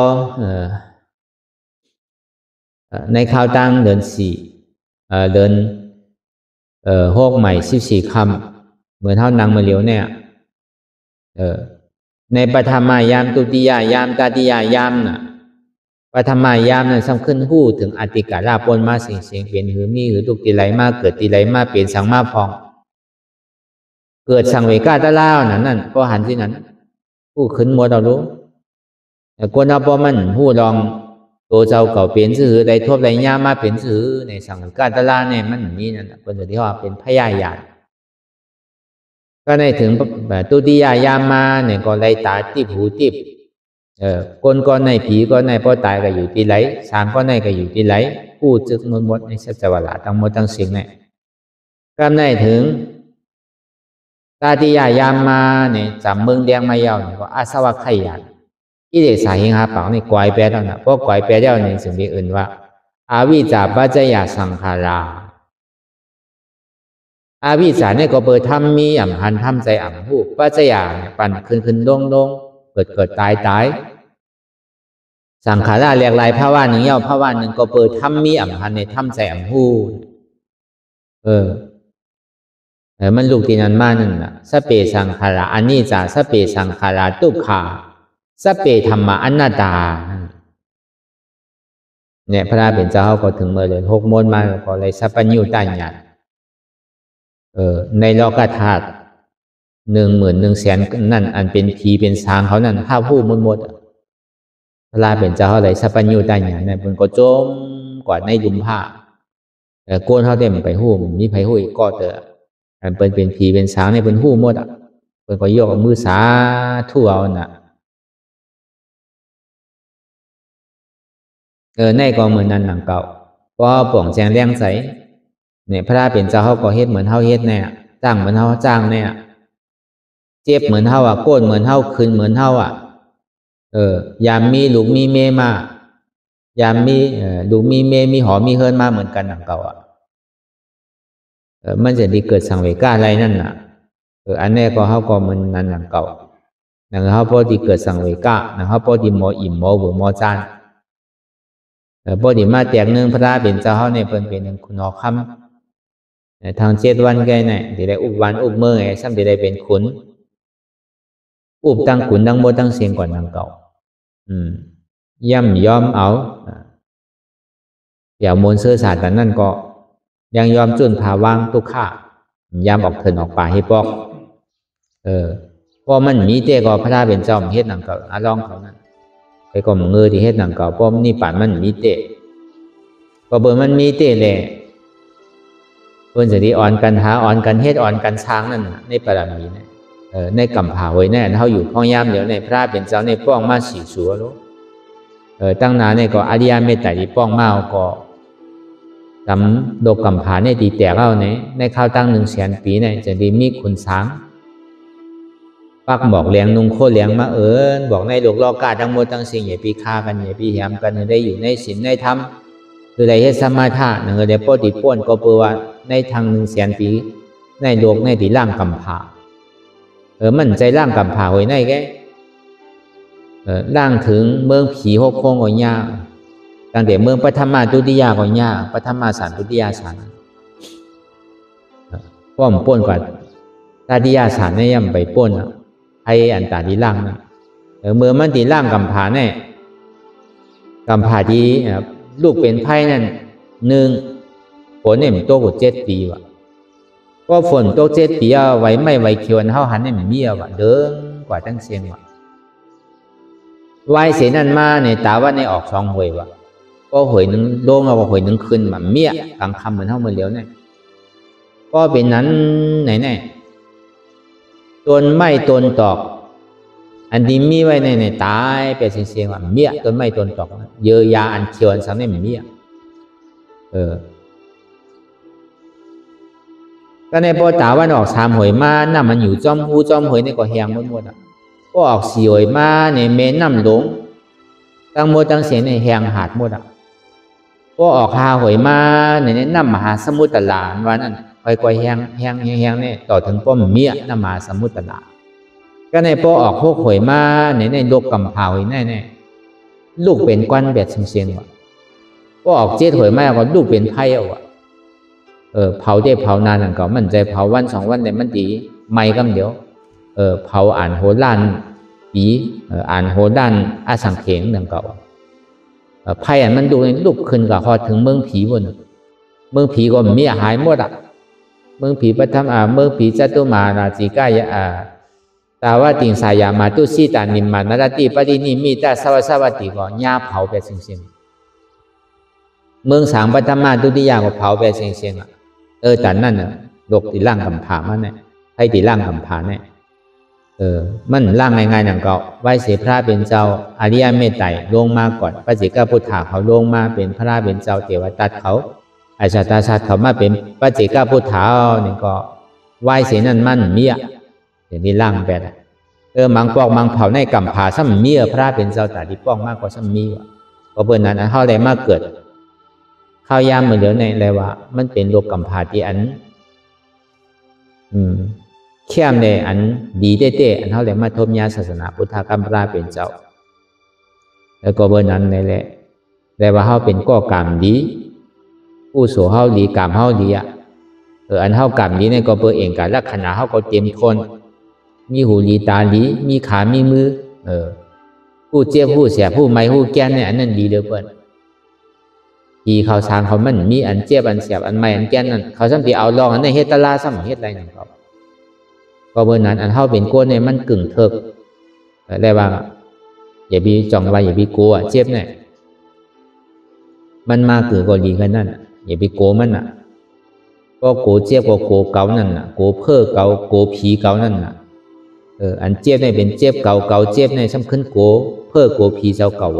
ในข่าวตั้งเดือน4เดือน6ใหม่14 คำเหมือนเท่านางมาเหลียวเนี่ยในปฐมยามตุติยายามตติยายามน่ะปฐมยามนั้นสำคัญหู้ถึงอติกาลาปนมาเสียงเปลี่ยนหือมีหือตุกติไหลมาเกิดติไหลมาเปลี่ยนสังมาพองเกิดสังเวกาตะล่านั่นก็หันที่นั้นผู้ขึ้นมัวเรารู้แต่กวนเอาปอมันผู้ลองตัวเจ้าเก่าเปลี่ยนสื่อใดทบใดย่ามาเปลี่ยนสื่อในสังเวกาตะล่าเนี่ยมันมีนั่นคนที่ว่าเป็นพยาญาณก็ในถึงตุติยายามมาเนี่ยก็ไรตาติบหูติบคนก็ในผีก็ในพ่อตายก็อยู่ที่ไหล3ก็ในก็อยู่ที่ไหลผู้จึกหมดในสัจวะละทั้งหมดทั้งสิ่งเนี่ยก็ในถึง ตาติยายามมาเนี่ยจำเมืองแดงมาเยาวเนี่ยก็อาสวะขยันกิเลสสาหิงหาเปล่าเนี่ยกวายแปดแล้วนะเพราะกวายแปดแล้วเนี่ยสิ่งที่อื่นว่าอาวิจาปัจจยสังขาราอาวิจาเนี่ยก็เปิดทำมีอ่ำหันทำใจอ่ำหูปัจจยาเนี่ยปั่นขึ้นลงเกิดตายสังขาราเรียกลายภาวะหนึ่งเย้าภาวะหนึ่งก็เปิดทำมีอ่ำหันในทำใจอ่ำหูมันลูกที่นั้นมานั่นน่ะสเปสังขาราอันนี้จะสเปสังขาราตุขาสเปธรรมะอนัตตาเนี่ยพระเป็นเจ้าเขาก็ถึงเมื่อเลย6 โมงมาก็เลยสัพพัญญูตัญญาในโลกธาตุ11,000,000นั่นอันเป็นผีเป็นสางเขานั่นห้าผู้หมดพระเป็นเจ้าเขาเลยสัพพัญญูตัญญาเนี่ยเป็นก็จมกว่าในดุมผ้าโกนเขาเต็มไปหู้มีไผหู้อีกก็เตออันเป็นผีเป็นสางเนี่ยเป็นหู้หมดเป็นก็ยกมือสาธุเอาน่ะในกองมือนั้นหนังเก่าก็ป่องแจงแรงใสเนี่ยพระเป็นเจ้าเขาก็เฮ็ดเหมือนเฮาเฮ็ดเนี่ยจ้างเหมือนเฮาจ้างเนี่ยเจ็บเหมือนเฮาโกนเหมือนเฮาคืนเหมือนเฮายามมีลูกมีเมมายามมีลูกมีเมมีหอมีเฮิรนมาเหมือนกันหนังเก่ามันจะดีเกิดสังเวกาอะไรนั่นน่ะอันนี้ก็เฮาก็มันนั้นหนังเก่าหนังเฮาพอดีเกิดสังเวกาหนังเฮาพอดีหมออิ่มหมอเบื่อหมอจานพอดีมาแตกหนึ่งพระเป็นเจ้าเขาเนี่ยเป็นหนึ่งคุณอคำทาง7 วันแกเนี่ยที่ได้อุบวันอุบเมื่อไงซ้ำที่ได้เป็นขุนอุบตั้งขุนตั้งโมตั้งเสียงก่อนตั้งเก่าย่ำยอมเอาเดี๋ยวมนเสื้อสาดแต่นั่นก็ยังยอมจุนผาวางตุกข้ายามออกเถินออกป่าให้ปอกพอมันมีเตก็พระเป็นเจ้าเฮ็ดหนังเก่าลองเขานั่นไปก็เงือที่เฮ็ดหนังเก่าป้อมนี่ป่านมันมีเตะก็เบอร์มันมีเตะแหละเพิ่นจะดีอ่อนกันหาอ่อนกันเฮ็ดอ่อนกันช้างนั่นในปรมีเนี่ยในกำผาไว้แน่เฮาอยู่ข้องยามเดี๋ยวในพระเป็นเจ้าในป้องมาสีสัวโลตั้งนานเนี่ยก็อริยเมตไตรที่ป้องมาก็ทำดกกำผาเนี่ยตีแตกเอาในข้าวตั้ง100,000 ปีเนี่ยจะดีมีขุนช้างปักบอกเลี้ยงนุ่งโคเลี้ยงมาบอกในโลกโลกาทั้งหมดทั้งสิ่งอย่าปีฆ่ากันอย่าปีแหมกันได้อยู่ในศีลในธรรมคือได้เฮ็ดสมาธินั่นก็ได้ปฏิป้วนก็เปว่าในทาง100,000 ปีในโลกในที่ร่างกำผามันใจร่างกำผาไว้ในแกร่างถึงเมืองผี6 โค้งก็ยากตั้งแต่เมืองปฐมทุติยาก็ยากปฐมสารทุติยาสารป้อมป้วนกว่าตาติยาสารเนี่ยย่ำไปป้วนไอ้อันตาดีล่างนะเมื่อมันตีล่างกำผาเนี่ยกำผาที่ลูกเป็นไพ่นั่น1ฝนเนี่ยมันโตกว่า7 ปีว่ะก็ฝนโต7 ปีไว้ไม่ไว้เขียวเฮาหันเนี่ยมันมีว่ะเดินกว่าตั้งเสียงว่ะไว้เสนั่นมาเนี่ยตาว่าในออก2 หวยว่ะก็หวยนึงโล่งเอาหวยนึงขึ้นแบบเมียกลางคำเหมือนเฮาเมื่อเลี้ยวเนี่ยก็เป็นนั้นไหนต้นไม้ต้นตอกอันที่มีไว้ในตายไปเสียงว่าเมียต้นไม้ต้นตอกเยอะยาอันเขียวอันสังเนี่ยเมียก็ในพอตาวันออก3 หวยมาน้ำมันอยู่จอมหูจอมหวยนี่ก็แห้งหมดก็ออก4 หวยมาเนี่ยเมน้ำหลงตั้งหมดตั้งเสียงในแห้งหาดหมดก็ออก5 หวยมาเนี่ยน้ำมหาสมุทรตลาดวันนั้นค่อยๆแห้งเนี่ยต่อถึงป้อมเมียน้ำมหาสมุทรตลาดก็ในพอออก6 หวยมาในโลกกำผาไว้แน่ลูกเป็นก้อนแบบเสียงว่ะก็ออก7 หวยมาก็ลูกเป็นไพ่ว่ะเผาได้เผานานนั่นก็มันใจเผาวัน2 วันเนี่ยมันดีไม่กำเดียวเผาอ่านโหราณปีอ่านโหราณอาสังเขงนั่นก็ไพ่อันมันดูในลูกขึ้นกับพอถึงเมืองผีบนเมืองผีก็มีหายหมดเมืองผีปฐมเมืองผีจตุมาราจิกายะตาวาติงสายามาตุสีตานิมมานารติปรินิมิตาสวัสดิก็ย่าเผาไปเสียงเมือง3 ปฐมทุติยาก็เผาไปเสียงแต่นั่นน่ะโลกที่ร่างกำผามันเนี่ยให้ที่ร่างกำผาเนี่ยมันร่างง่ายๆนั่นก็ไหว้เสพพระเป็นเจ้าอริยเมตไตรลงมาก่อนพระเจ้าพุทธาเขาลงมาเป็นพระเป็นเจ้าเทวทัตเขาอาชาตาชาติเขามาเป็นพระเจ้าพุทธาเนี่ยก็ไหว้เสนั่นมั่นเมีย อย่างนี้ล่างแปดมังปอกมังเผาในกำผาซ้ำมีพระเป็นเจ้าตาดีป้องมากกว่าซ้ำมีวะก็เบิ่นนั้นเขาอะไรมากเกิดข้าวยามเหมือนเดี๋ยวในอะไรวะมันเป็นโลกกำผาที่อันเข้มในอันดีเต้อันเขาเลยมาทมยาศาสนาพุทธกรรมพระเป็นเจ้าแล้วก็เบิ่นนั้นในแหละแต่ว่าเขาเป็นก็กรรมดีผู้โสเขาดีกรรมเขาดีอันเขากรรมดีในก็เบิ่นเองกันลักษณะเขาก็เต็มทนมีหูลีตาลีมีขามีมือผู้เจ็บผู้เสียผู้ไม่ผู้แก่นเนี่ยอันนั้นดีเด้อเปิ้นที่เขาสร้างเขามันมีอันเจ็บอันเสียบอันไม่อันแก่นนั่นเขาซ้ำที่เอาลองอันในเฮ็ดตะลาซ้ำเฮ็ดอะไรนั่นครับก็เบิ่นนั้นอันเฮาเป็นโกนเนี่ยมันกึ่งเถิกได้ว่าอย่าไปจ้องว่าอย่าไปกลัวเจ็บเนี่ยมันมาคือก็ดีกันนั่นอย่าไปโกมันน่ะก็โกเจ็บก็โกเก่านั่นน่ะโกเพ้อเก่าโกผีเก่านั่นน่ะอันเจ็บเนี่ยเป็นเจ็บเก่าเจ็บเนี่ยซ้ำขึ้นโกเพ้อโกผีเจ้าเก่า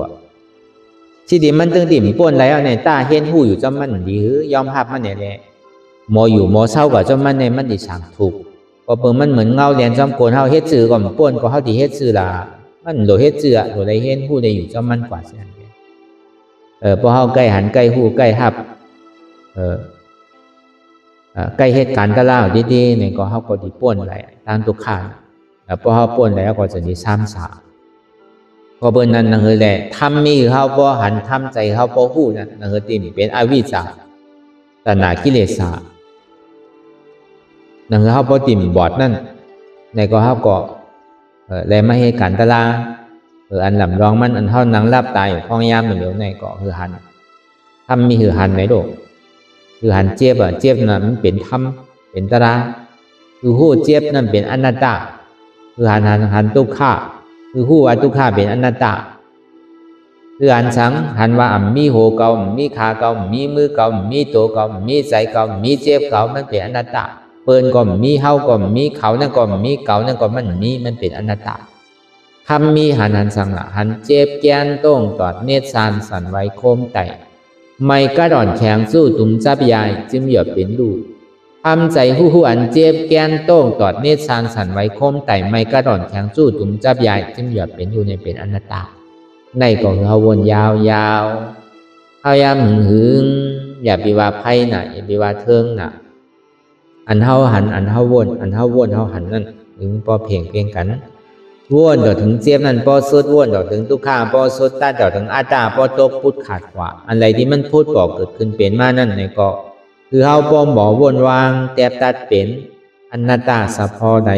ที่ดีมันตึงติ่มป่นแล้วเนี่ยตาเห็นหูอยู่เจ้ามันดีหรือยอมรับมันเนี่ยแหละหมออยู่หมอเศร้ากับเจ้ามันเนี่ยมันดิสั่งถูกก็เปิ่มันเหมือนเงาเรียนจอมโกนเฮาเฮ็ดซื่อก็ป่นก็เฮาที่เฮ็ดซื่อล่ะมันโหลเฮ็ดซื่อโหลได้เห็นหูได้อยู่เจ้ามันกว่าเสียพอเฮาใกล้หันใกล้หูใกล้ฮับใกล้เหตุการณ์ตะล่าดีๆเนี่ยก็เฮาก็ดิป่นไหลตามตุกขาพอเฮาป่นแล้วก็จะดิซ้ำสาก็เบิ่นนั้นนั่นคือแหละทำมีเฮาบ่หันทำใจเฮาบ่ฮู้นั่นนั่นคือที่นี่เป็นอวิชชาตัณหากิเลสนั่นคือเฮาบ่ติ่มบอดนั่นในก็เฮาก็แลมาเหตุการณ์ตะล่าอันลำรองมันอันเฮานั่งรับตายอยู่พ้องยามเหลียวในก็คือหันทำมีคือหันไหนโดคือหันเจ็บเจ็บนั่นมันเป็นธรรมเป็นตราคือฮู้เจ็บนั่นเป็นอนัตตาคือหันทุกข์คือฮู้ว่าทุกข์เป็นอนัตตาคือหันสังหันว่ามีโหเก่ามีขาเก่ามีมือเก่ามีตัวเก่ามีใจเก่ามีเจ็บเก่ามันเป็นอนัตตาเปิ้นก็มีเฮาก็มีเขานั่นก็มีเก่านั่นก็มันเป็นอนัตตาคำมีหันสังละหันเจ็บแกนต้องตอดเนตรสานสันไว้โคมไตไม่กระดอนแข็งสู้ตุ่มจับยายจึงหยดเป็นดูทำใจหู้อันเจ็บแกนโต้งตอดเนตรสานสันไว้โคมไตไม่กระดอนแข็งสู้ตุ่มจับยายจึงหยดเป็นดูในเป็นอนัตตาในก็คือเขาวนยาวเขายามหึงอย่าไปว่าไพ่น่ะอย่าไปว่าเทิงน่ะอันเฮาหันอันเฮาวนอันเฮาวนเฮาหันนั่นถึงพอเพียงกันวนต่อถึงเจ็บนั่นพอสุดวนต่อถึงทุกข้าพอสุดตาต่อถึงอาตาพอตกพุทธขาดขวาอะไรที่มันพูดบอกเกิดขึ้นเป็นมานั่นในก็คือเฮาปอมบ่วนวางแตบตัดเป็นอนัตตาสะพอใด